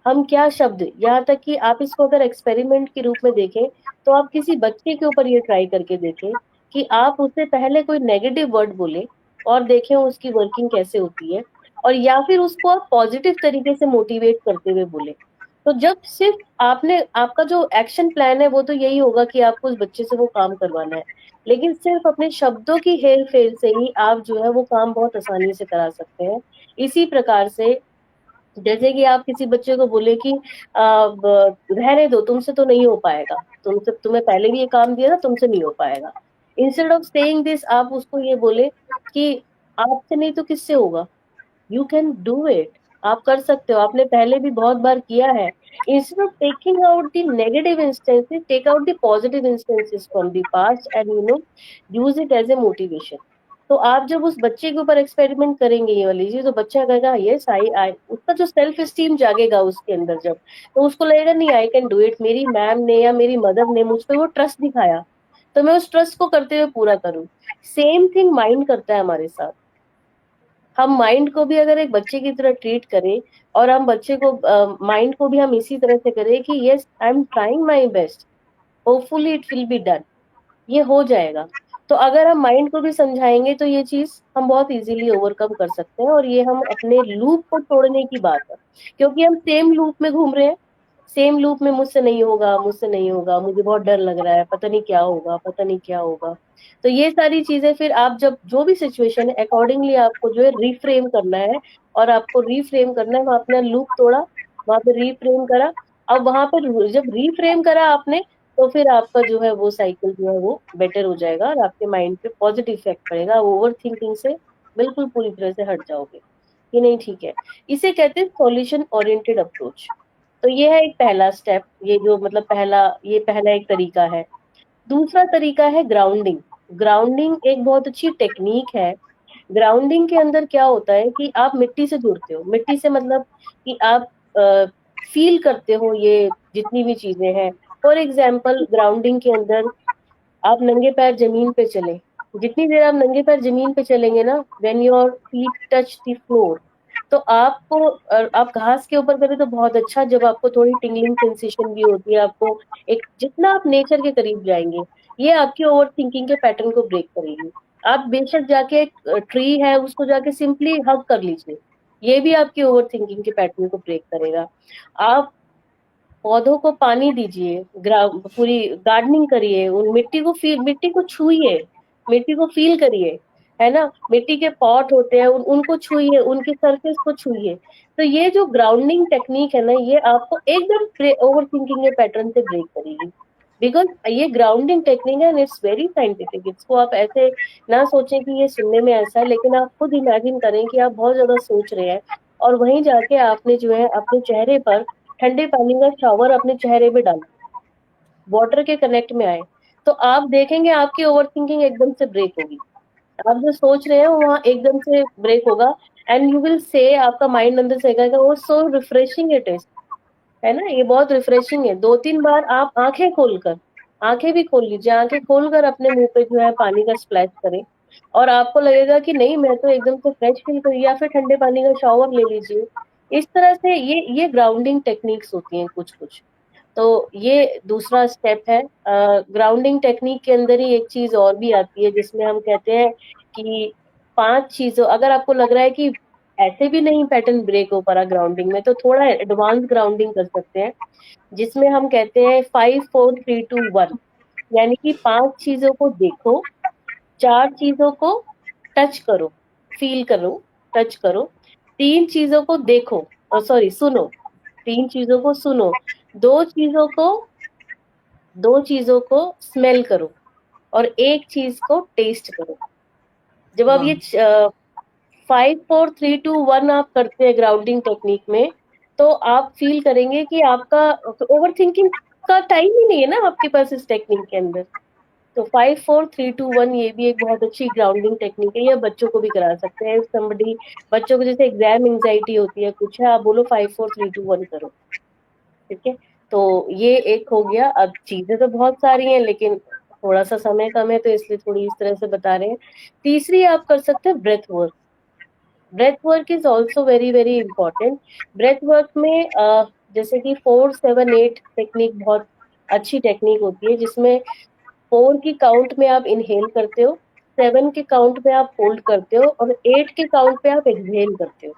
हम क्या शब्द, यहाँ तक कि आप इसको अगर एक्सपेरिमेंट के रूप में देखें, तो आप किसी बच्चे के ऊपर ये ट्राई करके देखें कि आप उससे पहले कोई नेगेटिव वर्ड बोले और देखें उसकी वर्किंग कैसे होती है, और या फिर उसको आप पॉजिटिव तरीके से मोटिवेट करते हुए बोले। तो जब सिर्फ आपने, आपका जो एक्शन प्लान है वो तो यही होगा कि आपको उस बच्चे से वो काम करवाना है, लेकिन सिर्फ अपने शब्दों की हेर फेर से ही आप जो है वो काम बहुत आसानी से करा सकते हैं। इसी प्रकार से जैसे कि आप किसी बच्चे को बोले कि रहने दो, तुमसे तो नहीं हो पाएगा, तुमसे, तुम्हें पहले भी ये काम दिया था, तुमसे नहीं हो पाएगा। इंस्टेड ऑफ सेइंग दिस, आप उसको ये बोले कि आपसे नहीं तो किससे होगा, यू कैन डू इट, आप कर सकते हो, आपने पहले भी बहुत बार किया है। Instead of taking out the negative instances, take out the positive instances from the past and use it as a motivation. तो आप जब उस बच्चे के ऊपर एक्सपेरिमेंट करेंगे ये वाली चीज, तो बच्चा कहेगा यस आई, उसका जो सेल्फ एस्टीम जागेगा उसके अंदर जब, तो उसको लगेगा नहीं, आई कैन डू इट, मेरी मैम ने या मेरी मदर ने मुझ पे वो ट्रस्ट दिखाया, तो मैं उस ट्रस्ट को करते हुए पूरा करूं। सेम थिंग माइंड करता है हमारे साथ। हम माइंड को भी अगर एक बच्चे की तरह ट्रीट करें, और हम बच्चे को, माइंड को भी हम इसी तरह से करें कि yes I am trying my best, hopefully it will be done, ये हो जाएगा। तो अगर हम माइंड को भी समझाएंगे तो ये चीज हम बहुत इजीली ओवरकम कर सकते हैं, और ये हम अपने लूप को तोड़ने की बात है, क्योंकि हम सेम लूप में घूम रहे हैं। सेम लूप में मुझसे नहीं होगा, मुझसे नहीं होगा, मुझे बहुत डर लग रहा है, पता नहीं क्या होगा, पता नहीं क्या होगा। तो ये सारी चीजें फिर आप जब जो भी सिचुएशन है अकॉर्डिंगली आपको जो है रिफ्रेम करना है, और आपको रिफ्रेम करना है, वहां अपना लूप तोड़ा, वहां पे रिफ्रेम करा। अब वहां पर जब रिफ्रेम करा आपने, तो फिर आपका जो है वो साइकिल जो है वो बेटर हो जाएगा, और आपके माइंड पे पॉजिटिव इफेक्ट पड़ेगा, ओवर थिंकिंग से बिल्कुल पूरी तरह से हट जाओगे कि नहीं, ठीक है। इसे कहते हैं सॉल्यूशन ओरिएंटेड अप्रोच। तो ये है एक पहला स्टेप, ये जो मतलब पहला, ये पहला एक तरीका है। दूसरा तरीका है ग्राउंडिंग। ग्राउंडिंग एक बहुत अच्छी टेक्निक है। ग्राउंडिंग के अंदर क्या होता है कि आप मिट्टी से जुड़ते हो। मिट्टी से मतलब कि आप फील करते हो ये जितनी भी चीजें हैं। फॉर एग्जाम्पल, ग्राउंडिंग के अंदर आप नंगे पैर जमीन पे चले। जितनी देर आप नंगे पैर जमीन पे चलेंगे ना, when your feet touch the floor, तो आपको, आप घास के ऊपर करें तो बहुत अच्छा, जब आपको थोड़ी टिंगलिंग सेंसेशन भी होती है आपको, एक जितना आप नेचर के करीब जाएंगे, ये आपकी ओवर थिंकिंग के पैटर्न को ब्रेक करेगी। आप बेशक जाके एक ट्री है उसको जाके सिंपली हग कर लीजिए, ये भी आपकी ओवर थिंकिंग के पैटर्न को ब्रेक करेगा। आप पौधों को पानी दीजिए, पूरी गार्डनिंग करिए, उन मिट्टी को फील, मिट्टी को छुइए, मिट्टी को फील करिए, है ना। मिट्टी के पॉट होते हैं, उनको छुइए, उनके सरफेस को छुइए। तो ये जो ग्राउंडिंग टेक्निक है ना, ये आपको एकदम ओवर थिंकिंग के पैटर्न से ब्रेक करेगी। बिकॉज ये ग्राउंडिंग टेक्निक है, इट्स वेरी साइंटिफिक। इसको आप ऐसे ना सोचें कि ये सुनने में ऐसा है, लेकिन आप खुद इमेजिन करें कि आप बहुत ज्यादा सोच रहे हैं, और वहीं जाके आपने जो है अपने चेहरे पर ठंडे पानी का शावर अपने चेहरे पे डाला, वाटर के कनेक्ट में आए, तो आप देखेंगे आपकी ओवर थिंकिंग एकदम से ब्रेक होगी। आप जो सोच रहे हैं वो वहां एकदम से ब्रेक होगा। एंड यू विल से, आपका माइंड अंदर से कहेगा वो सो रिफ्रेशिंग इट इज, है ना, ये बहुत रिफ्रेशिंग है। 2-3 बार आप आंखें खोलकर, आंखें भी खोल लीजिए, आंखें खोलकर अपने मुंह पे जो है पानी का स्प्लैश करें, और आपको लगेगा कि नहीं, मैं तो एकदम से फ्रेश फील करूँ, या फिर ठंडे पानी का शावर ले लीजिए। इस तरह से ये ग्राउंडिंग टेक्निक्स होती हैं कुछ कुछ। तो ये दूसरा स्टेप है। ग्राउंडिंग टेक्निक के अंदर ही एक चीज और भी आती है, जिसमें हम कहते हैं कि 5 चीजों, अगर आपको लग रहा है कि ऐसे भी नहीं पैटर्न ब्रेक हो पा रहा ग्राउंडिंग में, तो थोड़ा एडवांस ग्राउंडिंग कर सकते हैं, जिसमें हम कहते हैं 5 4 3 2 1। यानी कि 5 चीजों को देखो, 4 चीजों को टच करो, फील करो, टच करो, 3 चीजों को देखो, सॉरी सुनो, 3 चीजों को सुनो, 2 चीजों को 2 चीजों को स्मेल करो और 1 चीज को टेस्ट करो। जब आप ये वाह! 5 4 3 2 1 आप करते हैं ग्राउंडिंग टेक्निक में, तो आप फील करेंगे कि आपका ओवर थिंकिंग का टाइम ही नहीं है ना आपके पास इस टेक्निक के अंदर। तो 5 4 3 2 1 ये भी एक बहुत अच्छी ग्राउंडिंग टेक्निक है, ये बच्चों को भी करा सकते हैं। समबडी बच्चों को जैसे एग्जाम एंजाइटी होती है कुछ है, आप बोलो 5 4 3 2 1 करो, ठीक है। तो ये एक हो गया। अब चीजें तो बहुत सारी हैं लेकिन थोड़ा सा समय कम है, तो इसलिए थोड़ी इस तरह से बता रहे हैं। तीसरी आप कर सकते हैं breath work. Breath work is also very very important. Breath work में जैसे कि 4 7 8 टेक्निक बहुत अच्छी टेक्निक होती है, जिसमें 4 की काउंट में आप इनहेल करते हो, 7 के काउंट पे आप होल्ड करते हो और 8 के काउंट पे आप एक्सहेल करते हो।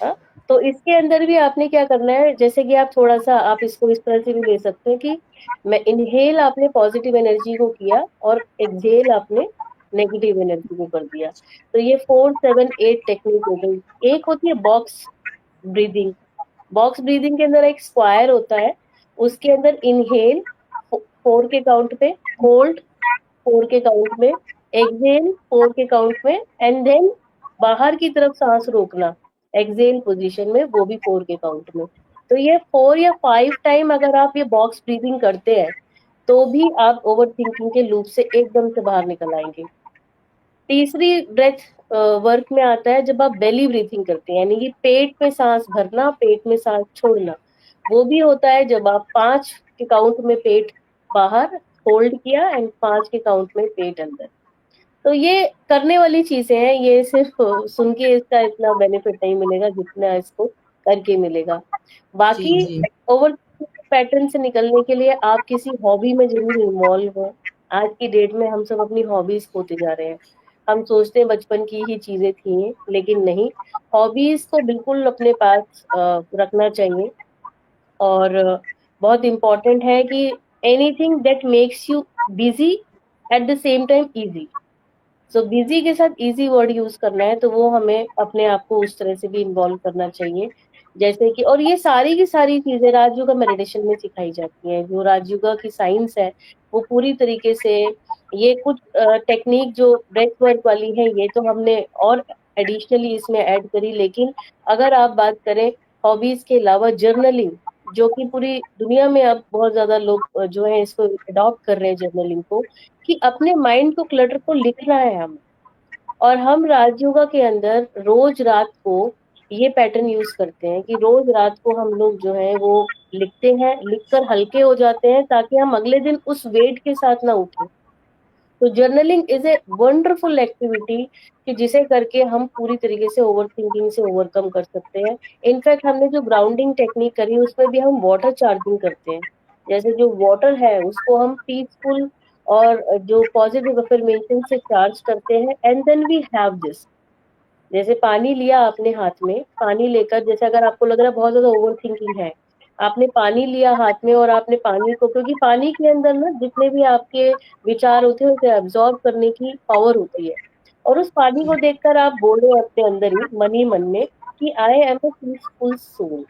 हाँ? तो इसके अंदर भी आपने क्या करना है, जैसे कि आप थोड़ा सा आप इसको इस तरह से भी ले सकते हैं कि मैं इनहेल आपने पॉजिटिव एनर्जी को किया और एक्सहेल आपने नेगेटिव एनर्जी को कर दिया। तो ये 4 7 8 टेक्निक हो गई। एक होती है बॉक्स ब्रीदिंग। बॉक्स ब्रीदिंग के अंदर एक स्क्वायर होता है, उसके अंदर इनहेल 4 के काउंट पे, होल्ड 4 के काउंट में, एक्सहेल 4 के काउंट में, एंड देन बाहर की तरफ सांस रोकना एक्सहेल पोजीशन में, वो भी 4 के काउंट में। तो ये 4 या 5 टाइम अगर आप ये बॉक्स ब्रीदिंग करते हैं तो भी आप ओवर थिंकिंग के लूप से एकदम से बाहर निकल आएंगे। तीसरी ब्रेथ वर्क में आता है जब आप बेली ब्रीथिंग करते हैं, यानी कि पेट में सांस भरना, पेट में सांस छोड़ना। वो भी होता है जब आप 5 के काउंट में पेट बाहर होल्ड किया एंड 5 के काउंट में पेट अंदर। तो ये करने वाली चीजें हैं, ये सिर्फ सुन के इसका इतना बेनिफिट नहीं मिलेगा जितना इसको करके मिलेगा। जी, बाकी जी। ओवर पैटर्न से निकलने के लिए आप किसी हॉबी में जरूर इन्वॉल्व हो। आज की डेट में हम सब अपनी हॉबीज खोते जा रहे हैं। हम सोचते हैं बचपन की ही चीजें थी, लेकिन नहीं। हॉबीज को बिल्कुल अपने पास रखना चाहिए। और बहुत इम्पोर्टेंट है कि anything that makes you busy at the same time easy. So busy के साथ इजी वर्ड यूज करना है, तो वो हमें अपने आप को उस तरह से भी इन्वॉल्व करना चाहिए। जैसे कि, और ये सारी की सारी चीजें राजयोगा मेडिटेशन में सिखाई जाती हैं। जो राजयोगा की साइंस है वो पूरी तरीके से, ये कुछ टेक्निक जो ब्रेथ वर्क वाली है ये तो हमने और एडिशनली इसमें ऐड करी, लेकिन अगर आप बात करें हॉबीज के अलावा जर्नलिंग, जो कि पूरी दुनिया में अब बहुत ज्यादा लोग जो है इसको अडॉप्ट कर रहे हैं जर्नलिंग को, कि अपने माइंड को क्लटर को लिखना है हम। और हम राजयोगा के अंदर रोज रात को ये पैटर्न यूज करते हैं कि रोज रात को हम लोग जो है वो लिखते हैं, लिखकर हल्के हो जाते हैं ताकि हम अगले दिन उस वेट के साथ ना उठे। तो journaling is a wonderful activity कि जिसे करके हम पूरी तरीके से ओवर थिंकिंग से ओवरकम कर सकते हैं। इनफैक्ट हमने जो ग्राउंडिंग टेक्निक करी उसमें भी हम वाटर चार्जिंग करते हैं। जैसे जो वाटर है उसको हम पीसफुल और जो पॉजिटिव अफर्मेशन से चार्ज करते हैं, and then we have this. जैसे पानी लिया आपने हाथ में, पानी लेकर, जैसे अगर आपको लग रहा है बहुत ज्यादा ओवर थिंकिंग है, आपने पानी लिया हाथ में और आपने पानी को, क्योंकि पानी के अंदर ना जितने भी आपके विचार होते हैं उसे एब्जॉर्ब करने की पावर होती है। और उस पानी को देखकर आप बोलो अपने अंदर ही मन में कि I am a peaceful soul.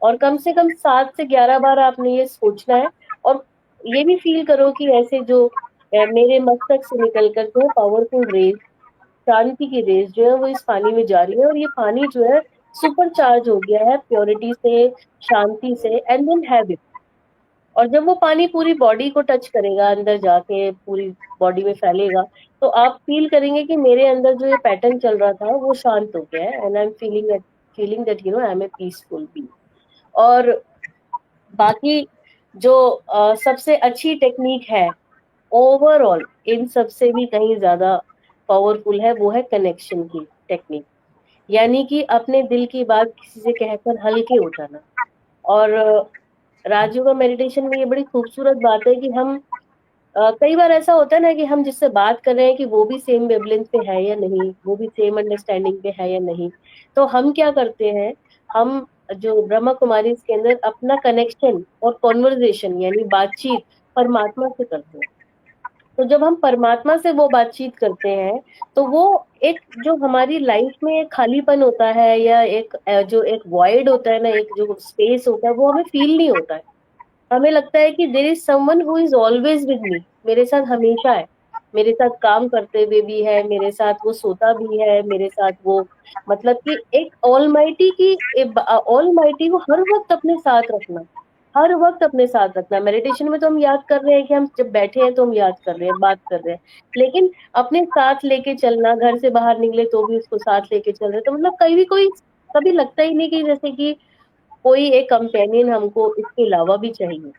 और कम से कम 7 से 11 बार आपने ये सोचना है। और ये भी फील करो कि ऐसे जो मेरे मस्तक से निकलकर जो है पावरफुल रेज, शांति की रेस जो है वो इस पानी में जा रही है, और ये पानी जो है सुपर चार्ज हो गया है प्योरिटी से, शांति से, एंड देन हैव इट। और जब वो पानी पूरी बॉडी को टच करेगा, अंदर जाके पूरी बॉडी में फैलेगा, तो आप फील करेंगे कि मेरे अंदर जो ये पैटर्न चल रहा था वो शांत हो गया है, and I am feeling that I am a peaceful being. और बाकी जो सबसे अच्छी टेक्निक है ओवरऑल, इन सबसे भी कहीं ज्यादा पावरफुल है, वो है कनेक्शन की टेक्निक। यानी कि अपने दिल की बात किसी से कहकर हल्के हो जाना। और राजयोगा मेडिटेशन में ये बड़ी खूबसूरत बात है कि हम कई बार ऐसा होता है ना कि हम जिससे बात कर रहे हैं कि वो भी सेम वेवलेंथ पे है या नहीं, वो भी सेम अंडरस्टैंडिंग पे है या नहीं। तो हम क्या करते हैं, हम जो ब्रह्मा कुमारी के अंदर अपना कनेक्शन और कॉन्वर्जेशन यानी बातचीत परमात्मा से करते हैं। तो जब हम परमात्मा से वो बातचीत करते हैं, तो वो एक जो हमारी लाइफ में एक खालीपन होता है, या एक जो एक वॉइड होता है ना, एक जो स्पेस होता है, वो हमें फील नहीं होता है। हमें लगता है कि there is someone who is always with me, मेरे साथ हमेशा है, मेरे साथ काम करते हुए भी है, मेरे साथ वो सोता भी है, मेरे साथ वो, मतलब कि एक ऑलमाइटी की, ऑलमाइटी को हर वक्त अपने साथ रखना, हर वक्त अपने साथ रखना। मेडिटेशन में तो हम याद कर रहे हैं कि हम जब बैठे हैं तो हम याद कर रहे हैं, बात कर रहे हैं, लेकिन अपने साथ लेके चलना, घर से बाहर निकले तो भी उसको साथ लेके चल रहे हैं, तो मतलब कहीं भी कोई कभी लगता ही नहीं कि जैसे कि कोई एक कंपेनियन हमको इसके अलावा भी चाहिए।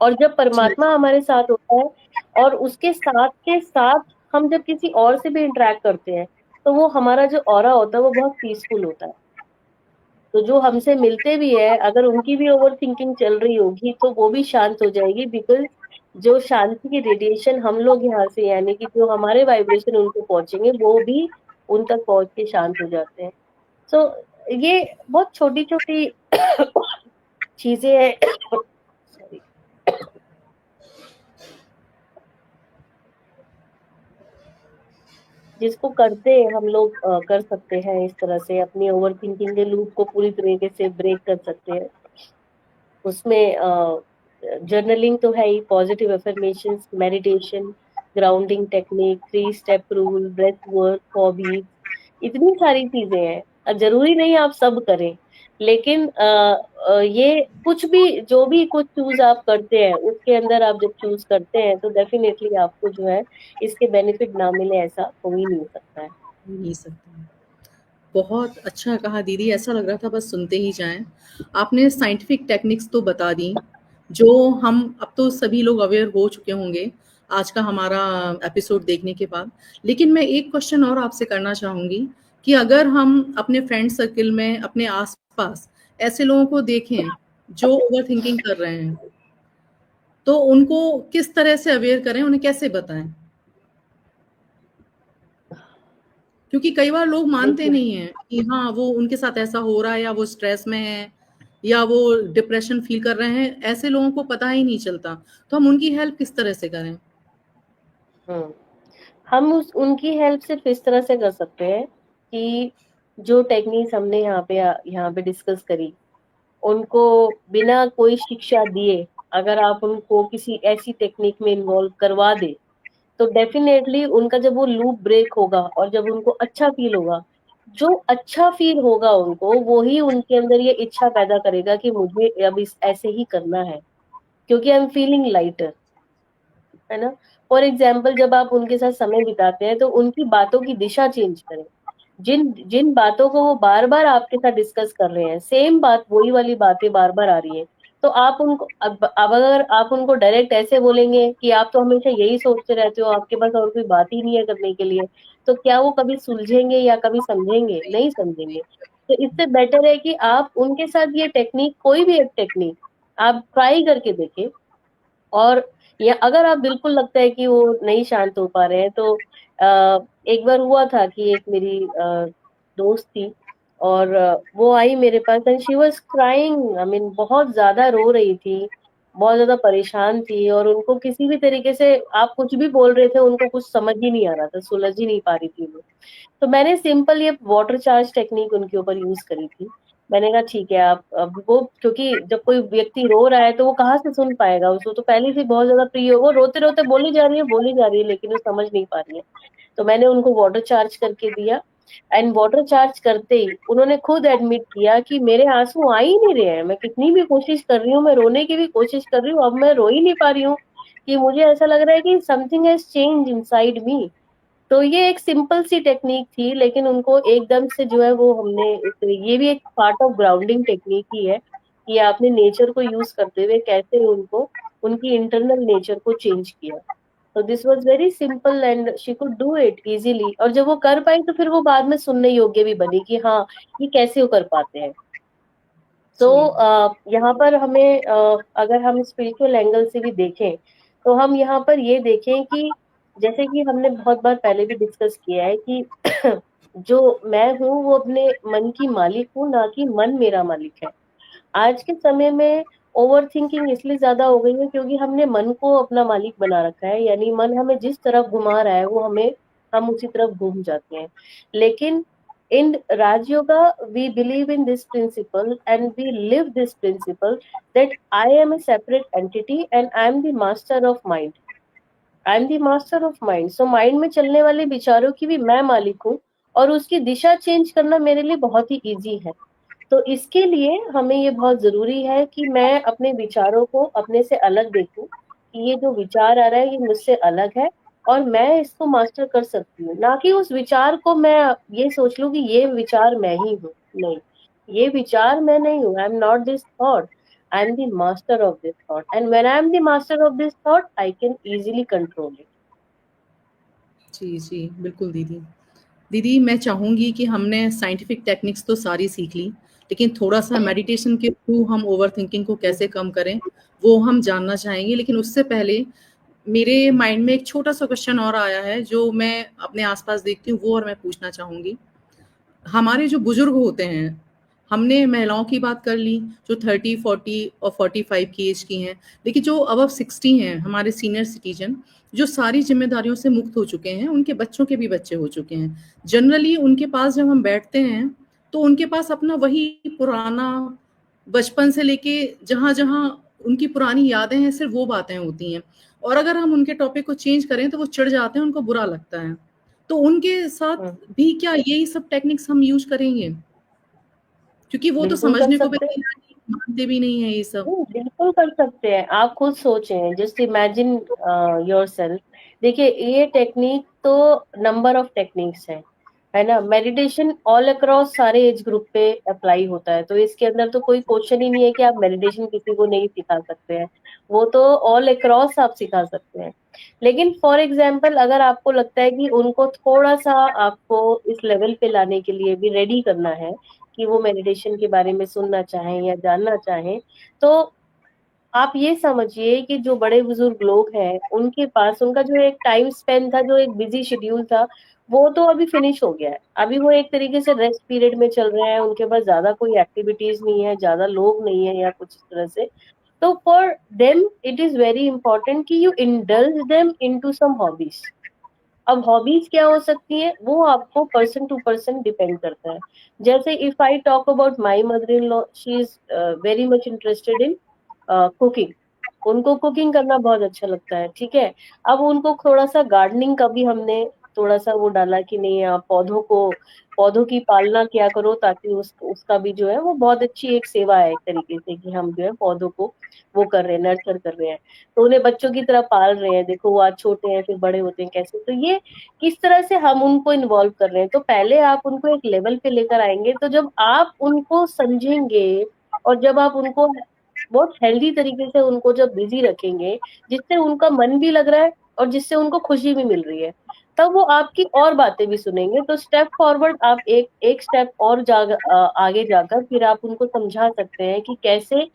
और जब जी, परमात्मा हमारे साथ होता है, और उसके साथ के साथ हम जब किसी और से भी इंटरेक्ट करते हैं, तो वो हमारा जो ऑरा होता है वो बहुत पीसफुल होता है। तो जो हमसे मिलते भी है, अगर उनकी भी ओवर थिंकिंग चल रही होगी तो वो भी शांत हो जाएगी, बिकॉज जो शांति की रेडिएशन हम लोग यहाँ से, यानी कि जो हमारे वाइब्रेशन उनको पहुंचेंगे, वो भी उन तक पहुंच के शांत हो जाते हैं। सो ये बहुत छोटी छोटी चीजें हैं Sorry. जिसको करते हम लोग कर सकते हैं, इस तरह से अपनी ओवर थिंकिंग के लूप को पूरी तरीके से ब्रेक कर सकते हैं। उसमें जर्नलिंग तो है ही, positive affirmations, meditation, grounding technique, 3 step rule, breath work, hobbies, इतनी सारी चीजें हैं। जरूरी नहीं आप सब करें, लेकिन ये कुछ भी, जो भी कुछ चूज आप करते हैं, उसके अंदर आप जब चूज करते हैं तो डेफिनेटली आपको जो है इसके बेनिफिट ना मिले, ऐसा हो ही नहीं सकता है। नहीं सकता। बहुत अच्छा कहा दीदी, ऐसा लग रहा था बस सुनते ही जाएँ। आपने साइंटिफिक टेक्निक्स तो बता दी, जो हम अब तो सभी लोग अवेयर हो चुके होंगे, आज का हमारा एपिसोड देखने के बाद। लेकिन मैं एक क्वेश्चन और आपसे करना चाहूँगी कि अगर हम अपने फ्रेंड सर्किल में, अपने आस-पास ऐसे लोगों को देखें, जो ओवरथिंकिंग कर रहे हैं, तो उनको किस तरह से अवेयर करें, उन्हें कैसे बताएँ? क्योंकि कई बार लोग मानते देखिए, नहीं हैं कि हाँ, वो उनके साथ ऐसा हो रहा है, या वो स्ट्रेस में है, या वो डिप्रेशन फील कर रहे हैं, ऐसे लोगों को पता ही नहीं चलता। तो हम उनकी हेल्प किस तरह से करें? हम्म, हम उस उनकी हेल्प सिर्फ इस तरह से कर सकते हैं कि जो टेक्निक्स हमने यहाँ पे डिस्कस करी, उनको बिना कोई शिक्षा दिए अगर आप उनको किसी ऐसी टेक्निक में इन्वॉल्व करवा दे, तो डेफिनेटली उनका जब वो लूप ब्रेक होगा और जब उनको अच्छा फील होगा, जो अच्छा फील होगा उनको, वो ही उनके अंदर ये इच्छा पैदा करेगा कि मुझे अब इस ऐसे ही करना है, क्योंकि आई एम फीलिंग लाइटर, है ना। फॉर एग्जाम्पल, जब आप उनके साथ समय बिताते हैं तो उनकी बातों की दिशा चेंज करें। जिन जिन बातों को वो बार बार आपके साथ डिस्कस कर रहे हैं, सेम बात, वही वाली बातें बार बार आ रही है, तो आप उनको, अब अगर आप उनको डायरेक्ट ऐसे बोलेंगे कि आप तो हमेशा यही सोचते रहते हो, आपके पास और कोई बात ही नहीं है करने के लिए, तो क्या वो कभी सुलझेंगे या कभी समझेंगे? नहीं समझेंगे। तो इससे बेटर है कि आप उनके साथ ये टेक्निक, कोई भी एक टेक्निक आप ट्राई करके देखें। और या अगर आप बिल्कुल लगता है कि वो नहीं शांत हो पा रहे हैं, तो एक बार हुआ था कि एक मेरी दोस्त थी, और वो आई मेरे पास and she was crying, I mean बहुत ज्यादा रो रही थी, बहुत ज्यादा परेशान थी, और उनको किसी भी तरीके से आप कुछ भी बोल रहे थे, उनको कुछ समझ ही नहीं आ रहा था, सुलझ ही नहीं पा रही थी वो। तो मैंने सिंपल ये वाटर चार्ज टेक्निक उनके ऊपर यूज करी थी। मैंने कहा ठीक है, आप अब वो, क्योंकि जब कोई व्यक्ति रो रहा है तो वो कहाँ से सुन पाएगा, उसको तो पहले से बहुत ज्यादा प्रिय हो, वो रोते रोते बोली जा रही है, लेकिन वो समझ नहीं पा रही है। तो मैंने उनको वाटर चार्ज करके दिया, एंड वाटर चार्ज करते ही उन्होंने खुद एडमिट किया कि मेरे आंसू आ ही नहीं रहे हैं, मैं कितनी भी कोशिश कर रही हूँ, मैं रोने की भी कोशिश कर रही हूँ, अब मैं रो ही नहीं पा रही हूँ, कि मुझे ऐसा लग रहा है कि something has change inside me. तो ये एक सिंपल सी टेक्निक थी, लेकिन उनको एकदम से जो है वो हमने ये भी एक पार्ट ऑफ ग्राउंडिंग टेक्निक ही है, कि आपने नेचर को यूज करते हुए कैसे उनको, उनकी इंटरनल नेचर को चेंज किया। तो this was very simple and she could do it easily, और जब वो कर पाई तो फिर वो बाद में सुनने योग्य भी बनी कि हाँ, ये कैसे वो कर पाते हैं। तो जी, यहाँ पर हमें, अगर हम स्पिरिचुअल एंगल से भी देखें, तो हम यहाँ पर ये देखें कि जैसे कि हमने बहुत बार पहले भी डिस्कस किया है कि जो मैं हूँ वो अपने मन की मालिक हूँ, ना कि मन मेरा मालिक है। आज के समय में ओवर थिंकिंग इसलिए ज्यादा हो गई है क्योंकि हमने मन को अपना मालिक बना रखा है, यानी मन हमें जिस तरफ घुमा रहा है वो हम उसी तरफ घूम जाते हैं। लेकिन in Raj Yoga, we believe in this principle and we live this principle that I am a separate entity and I am the master of mind. I am the master of mind. So mind में चलने वाले विचारों की भी मैं मालिक हूँ और उसकी दिशा चेंज करना मेरे लिए बहुत ही इजी है। तो इसके लिए हमें ये बहुत जरूरी है कि मैं अपने विचारों को अपने से अलग देखूं कि ये जो विचार आ रहा है ये मुझसे अलग है और मैं इसको मास्टर कर सकती हूँ, ना कि उस विचार को मैं ये सोच लूं कि ये विचार मैं ही हूँ। नहीं, ये विचार मैं नहीं हूँ। I am not this thought, I am the master of this thought and when I am the master of this thought I can easily control it. जी, जी, बिल्कुल दीदी। दीदी, मैं चाहूँगी कि हमने साइंटिफिक टेक्निक्स तो सारी सीख ली, लेकिन थोड़ा-सा मेडिटेशन के थ्रू हम ओवरथिंकिंग को कैसे कम करें, वो हम जानना चाहेंगे। लेकिन उससे पहले मेरे माइंड में एक छोटा-सा क्वेश्चन और आया है, जो मैं अपने आस-पास देखती हूँ, वो और मैं पूछना चाहूँगी। हमारे जो बुजुर्ग होते हैं, हमने महिलाओं की बात कर ली जो 30, 40 और 45 की एज की हैं, लेकिन जो अबव 60 हैं, हमारे सीनियर सिटीजन, जो सारी जिम्मेदारियों से मुक्त हो चुके हैं, उनके बच्चों के भी बच्चे हो चुके हैं। जनरली उनके पास जब हम बैठते हैं, तो उनके पास अपना वही पुराना बचपन से लेके जहाँ-जहाँ उनकी पुरानी यादें हैं, सिर्फ़ वो बातें होती हैं। और अगर हम उनके टॉपिक को चेंज करें, तो वो चिढ़ जाते हैं, उनको बुरा लगता है। तो उनके साथ भी क्या यही सब टेक्निक्स हम यूज़ करेंगे? क्योंकि वो तो बिल्कुल कर समझने को भी सकते हैं। तैयार नहीं, मानते भी नहीं है ये सब। बिल्कुल कर सकते हैं। आप खुद सोचें, जस्ट इमेजिन योरसेल्फ। देखिए, ये टेक्निक तो नंबर ऑफ टेक्निक्स है ना। मेडिटेशन ऑल अक्रॉस सारे एज ग्रुप पे अप्लाई होता है, तो इसके अंदर तो कोई क्वेश्चन ही नहीं है कि आप मेडिटेशन किसी को नहीं सिखा सकते हैं। वो तो ऑल अक्रॉस आप सिखा सकते हैं। लेकिन फॉर एग्जाम्पल, अगर आपको लगता है कि उनको थोड़ा सा आपको इस लेवल पे लाने के लिए भी रेडी करना है कि वो मेडिटेशन के बारे में सुनना चाहें या जानना चाहें, तो आप ये समझिए कि जो बड़े बुजुर्ग लोग हैं उनके पास उनका जो एक टाइम स्पेन था, जो एक बिजी शेड्यूल था, वो तो अभी फिनिश हो गया है। अभी वो एक तरीके से रेस्ट पीरियड में चल रहे हैं, उनके पास ज्यादा कोई एक्टिविटीज नहीं है, ज्यादा लोग नहीं है या कुछ इस तरह से। तो for them it is very important कि you indulge them into some hobbies. अब हॉबीज क्या हो सकती है, वो आपको पर्सन टू पर्सन डिपेंड करता है। जैसे if I talk about my mother in law, she is very much interested in cooking. उनको कुकिंग करना बहुत अच्छा लगता है, ठीक है। अब उनको थोड़ा सा गार्डनिंग का भी हमने थोड़ा सा वो डाला कि नहीं, आप पौधों की पालना किया करो, ताकि उसका भी जो है वो बहुत अच्छी एक सेवा है, एक तरीके से कि हम जो है पौधों को वो कर रहे हैं, नर्चर कर रहे हैं। तो उन्हें बच्चों की तरह पाल रहे हैं। देखो, वो आज छोटे हैं फिर बड़े होते हैं कैसे, तो ये किस तरह से हम उनको इन्वॉल्व कर रहे हैं। तो पहले आप उनको एक लेवल पे लेकर आएंगे, तो जब आप उनको समझेंगे और जब आप उनको बहुत हेल्दी तरीके से उनको जब बिजी रखेंगे, जिससे उनका मन भी लग रहा है और जिससे उनको खुशी भी मिल रही है, तब वो आपकी और बातें भी सुनेंगे। तो स्टेप फॉरवर्ड, आप एक एक स्टेप और आगे जाकर फिर आप उनको समझा सकते हैं कि कैसे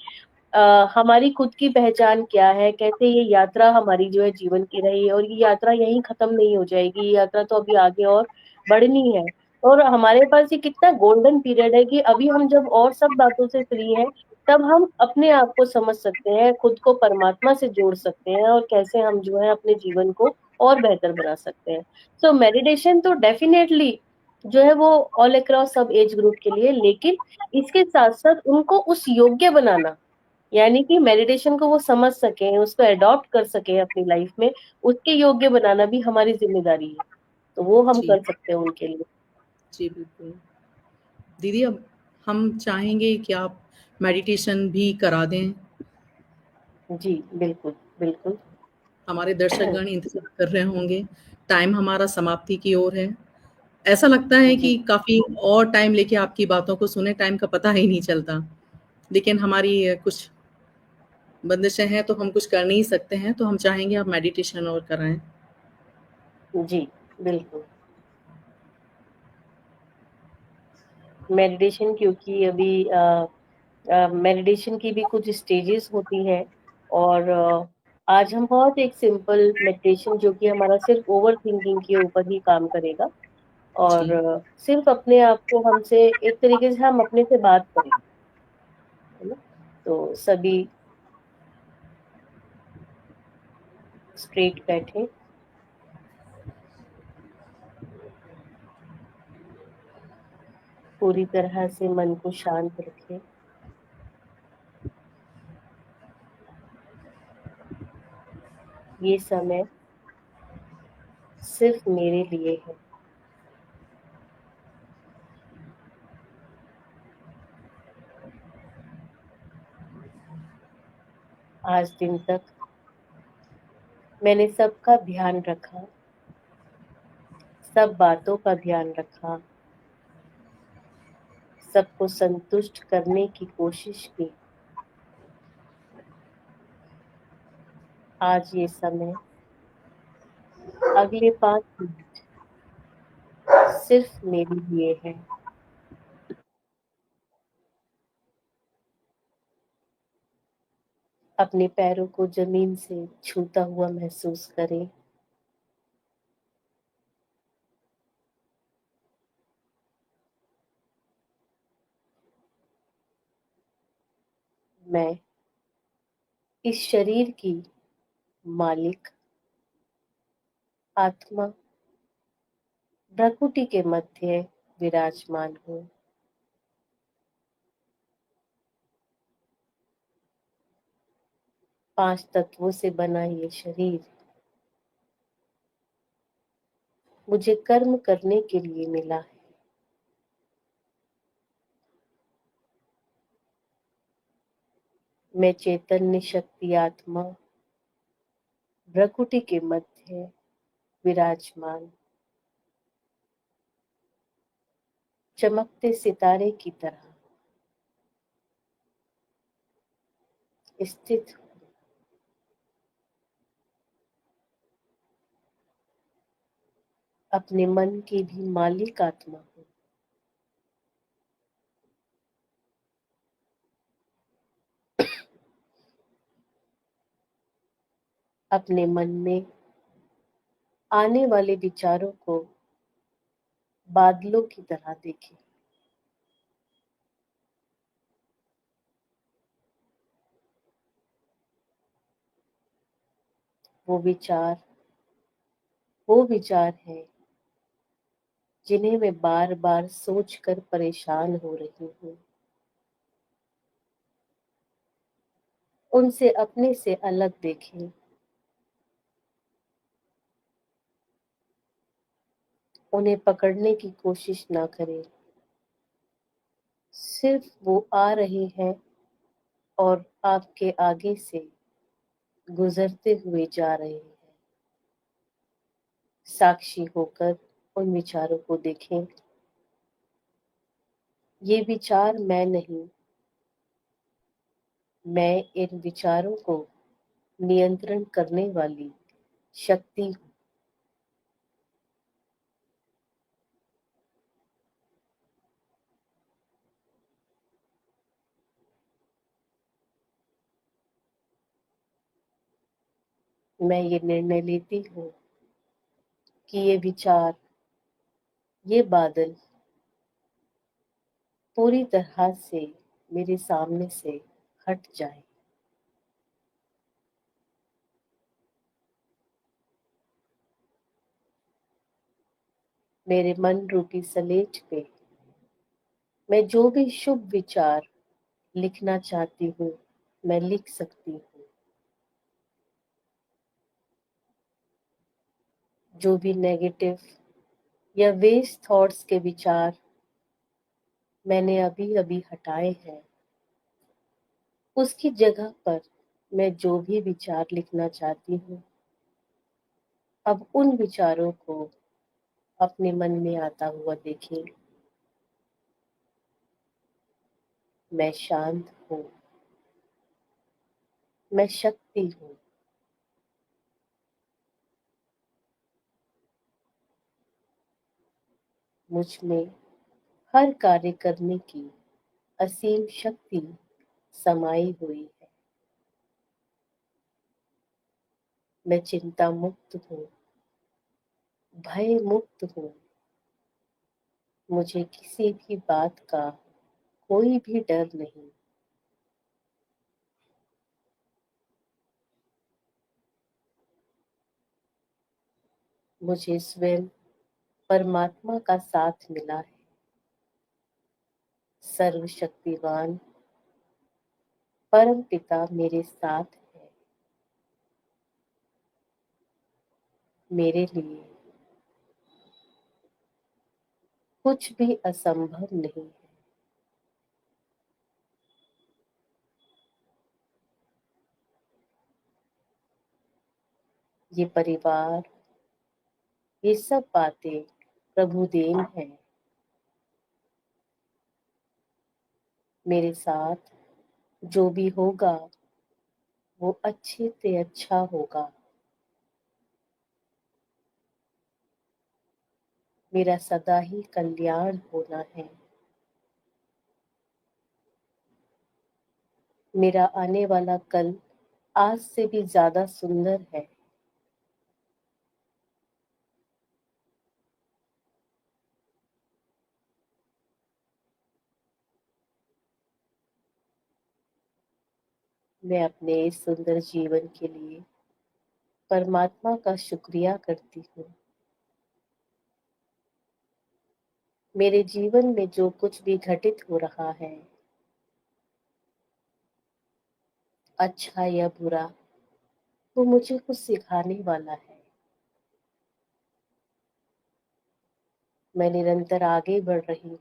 हमारी खुद की पहचान क्या है, कैसे ये यात्रा हमारी जो है जीवन की रही है और ये यात्रा यहीं खत्म नहीं हो जाएगी, ये यात्रा तो अभी आगे और बढ़नी है। और हमारे पास ये कितना गोल्डन पीरियड है कि अभी हम जब और सब बातों से फ्री हैं, तब हम अपने आप को समझ सकते हैं, खुद को परमात्मा से जोड़ सकते हैं और कैसे हम जो है अपने जीवन को और बेहतर बना सकते हैं। सो मेडिटेशन तो डेफिनेटली जो है वो ऑल अक्रॉस सब एज ग्रुप के लिए, लेकिन इसके साथ साथ उनको उस योग्य बनाना, यानी कि मेडिटेशन को वो समझ सकें, उसको अडॉप्ट कर सकें अपनी लाइफ में, उसके योग्य बनाना भी हमारी जिम्मेदारी है। तो वो हम जी, कर सकते हैं उनके लिए। जी, बिल्कुल। दीदी, अब हम चाहेंगे कि आप मेडिटेशन भी करा दें। जी, बिल्कुल, बिल्कुल। हमारे दर्शकगण इंतज़ार कर रहे होंगे। टाइम हमारा समाप्ति की ओर है। ऐसा लगता है जी, कि काफ़ी और टाइम लेके आपकी बातों को सुने, टाइम का पता ही नहीं चलता। लेकिन हमारी कुछ बंदिशें हैं, तो हम कुछ कर नहीं सकते हैं, तो हम चाहेंगे आप मेडिटेशन और कराएँ। जी, बिल्कुल। मेडिटेशन, क्योंकि अभी मेडिटेशन की भी कुछ स्टेजेस होती हैं और आज हम बहुत एक सिंपल मेडिटेशन जो कि हमारा सिर्फ ओवर थिंकिंग के ऊपर ही काम करेगा और जी, सिर्फ अपने आप को हमसे एक तरीके से हम अपने से बात करेंगे, है ना। तो सभी स्ट्रेट बैठे, पूरी तरह से मन को शांत रखें। ये समय सिर्फ मेरे लिए है। आज दिन तक मैंने सबका ध्यान रखा, सब बातों का ध्यान रखा, सबको संतुष्ट करने की कोशिश की। आज ये समय, अगले 5 मिनट सिर्फ मेरे लिए है। अपने पैरों को जमीन से छूता हुआ महसूस करें। मैं इस शरीर की मालिक आत्मा प्रकृति के मध्य विराजमान हूँ। पांच तत्वों से बना ये शरीर मुझे कर्म करने के लिए मिला है। मैं चैतन्य शक्ति आत्मा प्रकृति के मध्य विराजमान चमकते सितारे की तरह स्थित हूँ। अपने मन की भी मालिक आत्मा हूँ। अपने मन में आने वाले विचारों को बादलों की तरह देखें। वो विचार है जिन्हें मैं बार बार सोचकर परेशान हो रही हूँ। उनसे अपने से अलग देखें। उन्हें पकड़ने की कोशिश ना करें। सिर्फ वो आ रहे हैं और आपके आगे से गुजरते हुए जा रहे हैं। साक्षी होकर उन विचारों को देखें। ये विचार मैं नहीं, मैं इन विचारों को नियंत्रण करने वाली शक्ति हूँ। मैं ये निर्णय लेती हूँ कि ये विचार, ये बादल पूरी तरह से मेरे सामने से हट जाए। मेरे मन रूपी सलेट पे मैं जो भी शुभ विचार लिखना चाहती हूँ, मैं लिख सकती हूँ। जो भी नेगेटिव या वेस्ट थॉट्स के विचार मैंने अभी अभी हटाए हैं, उसकी जगह पर मैं जो भी विचार लिखना चाहती हूँ, अब उन विचारों को अपने मन में आता हुआ देखें। मैं शांत हूँ, मैं शक्ति हूँ। मुझ में हर कार्य करने की असीम शक्ति समाई हुई है। मैं चिंता मुक्त हूँ, भय मुक्त हूँ। मुझे किसी भी बात का कोई भी डर नहीं। मुझे स्वयं परमात्मा का साथ मिला है। सर्वशक्तिवान परम पिता मेरे साथ है। मेरे लिए कुछ भी असंभव नहीं है। ये परिवार, ये सब बातें प्रभु देन है। मेरे साथ जो भी होगा वो अच्छे से अच्छा होगा। मेरा सदा ही कल्याण होना है। मेरा आने वाला कल आज से भी ज्यादा सुंदर है। मैं अपने इस सुंदर जीवन के लिए परमात्मा का शुक्रिया करती हूँ। मेरे जीवन में जो कुछ भी घटित हो रहा है, अच्छा या बुरा, वो मुझे कुछ सिखाने वाला है। मैं निरंतर आगे बढ़ रही हूँ।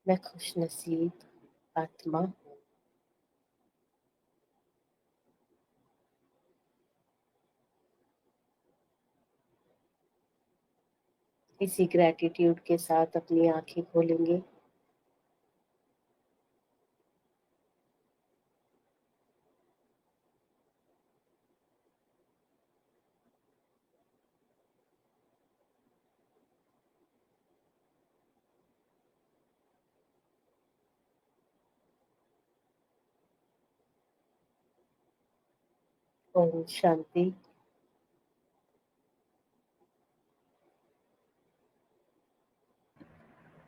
मैं खुशनसीब आत्मा हूँ। इसी ग्रैटिट्यूड के साथ अपनी आंखें खोलेंगे। ओम शांति।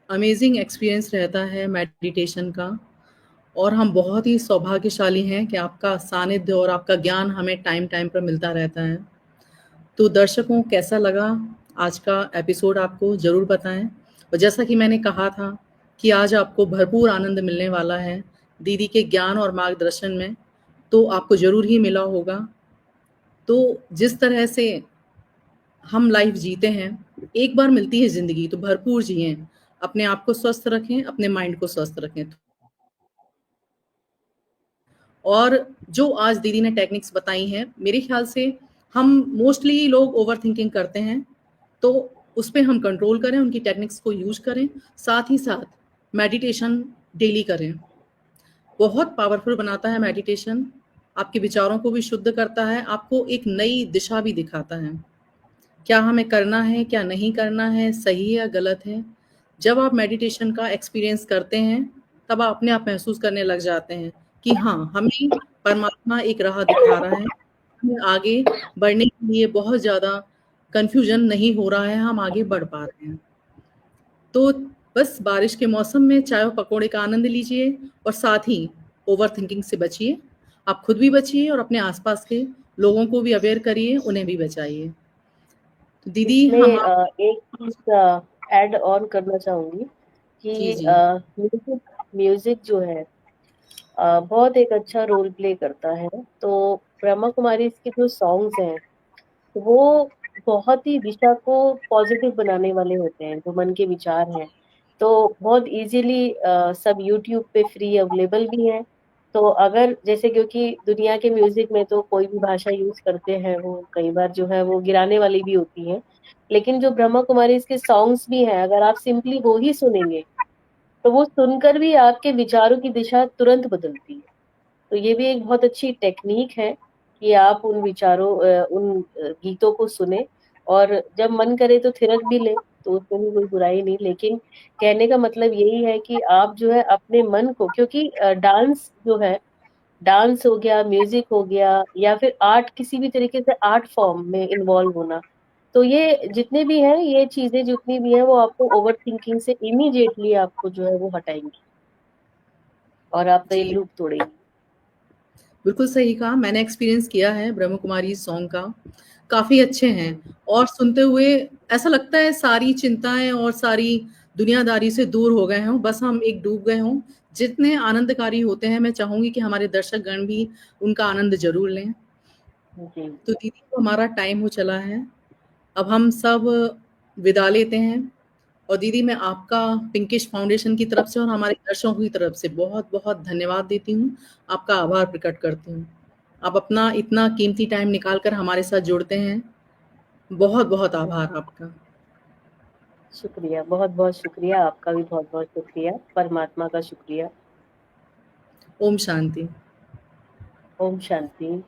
अमेजिंग एक्सपीरियंस रहता है मेडिटेशन का, और हम बहुत ही सौभाग्यशाली हैं कि आपका सानिध्य और आपका ज्ञान हमें टाइम टाइम पर मिलता रहता है। तो दर्शकों, कैसा लगा आज का एपिसोड आपको ज़रूर बताएं। और जैसा कि मैंने कहा था कि आज आपको भरपूर आनंद मिलने वाला है दीदी के ज्ञान और मार्गदर्शन में, तो आपको ज़रूर ही मिला होगा। तो जिस तरह से हम लाइफ जीते हैं, एक बार मिलती है ज़िंदगी, तो भरपूर जिएं, अपने आप को स्वस्थ रखें, अपने माइंड को स्वस्थ रखें। और जो आज दीदी ने टेक्निक्स बताई हैं, मेरे ख्याल से हम मोस्टली लोग ओवर थिंकिंग करते हैं, तो उस पे हम कंट्रोल करें, उनकी टेक्निक्स को यूज करें, साथ ही साथ मेडिटेशन डेली करें। बहुत पावरफुल बनाता है मेडिटेशन, आपके विचारों को भी शुद्ध करता है, आपको एक नई दिशा भी दिखाता है, क्या हमें करना है, क्या नहीं करना है, सही है या गलत है। जब आप मेडिटेशन का एक्सपीरियंस करते हैं, तब आप अपने आप महसूस करने लग जाते हैं कि हाँ, हमें परमात्मा एक राह दिखा रहा है, हमें आगे बढ़ने के लिए बहुत ज़्यादा कन्फ्यूजन नहीं हो रहा है, हम आगे बढ़ पा रहे हैं। तो बस बारिश के मौसम में चाय और पकौड़े का आनंद लीजिए, और साथ ही ओवर थिंकिंग से बचिए। आप खुद भी बचिए और अपने आसपास के लोगों को भी अवेयर करिए, उन्हें भी बचाइए। तो दीदी, हम इसमें आप एक चीज ऐड ऑन करना चाहूंगी जी, कि जी। म्यूजिक म्यूजिक जो है बहुत एक अच्छा रोल प्ले करता है। तो ब्रह्मा कुमारी के जो सॉन्ग्स हैं वो बहुत ही दिशा को पॉजिटिव बनाने वाले होते हैं, जो मन के विचार हैं। तो बहुत इजीली सब यूट्यूब पे फ्री अवेलेबल भी हैं। तो अगर जैसे, क्योंकि दुनिया के म्यूजिक में तो कोई भी भाषा यूज करते हैं, वो कई बार जो है वो गिराने वाली भी होती है। लेकिन जो ब्रह्मा कुमारी के सॉन्ग्स भी हैं, अगर आप सिंपली वो ही सुनेंगे तो वो सुनकर भी आपके विचारों की दिशा तुरंत बदलती है। तो ये भी एक बहुत अच्छी टेक्निक है कि आप उन विचारों उन गीतों को सुने, और जब मन करे तो थिरक भी ले, तो उसमें भी कोई बुराई नहीं। लेकिन कहने का मतलब यही है कि आप जो है अपने मन को, क्योंकि डांस जो है, डांस हो गया, म्यूजिक हो गया, या फिर आर्ट, किसी भी तरीके से आर्ट फॉर्म में इन्वॉल्व होना, तो ये जितने भी हैं, ये चीजें जितनी भी हैं, वो आपको ओवर थिंकिंग से इमीडिएटली आपको जो है वो हटाएंगी। और आप तो ये जी, लूप तोड़ेंगी। बिल्कुल सही कहा। मैंने एक्सपीरियंस किया है ब्रह्म कुमारी सॉन्ग का, काफ़ी अच्छे हैं और सुनते हुए ऐसा लगता है सारी चिंताएँ और सारी दुनियादारी से दूर हो गए हों, बस हम एक डूब गए हों। जितने आनंदकारी होते हैं, मैं चाहूँगी कि हमारे दर्शकगण भी उनका आनंद ज़रूर लें। जी, तो दीदी तो हमारा टाइम हो चला है, अब हम सब विदा लेते हैं और दीदी मैं आपका पिंकिश फाउंडेशन की तरफ से और हमारे दर्शकों की तरफ से बहुत-बहुत धन्यवाद देती हूँ, आपका आभार प्रकट करती हूँ। आप अपना इतना कीमती टाइम निकाल कर हमारे साथ जुड़ते हैं, बहुत-बहुत आभार आपका। शुक्रिया, बहुत-बहुत शुक्रिया, आपका भी बहुत-बहुत शुक्रिया, परमात्मा का शुक्रिया। ओम शांति। ओम शांति।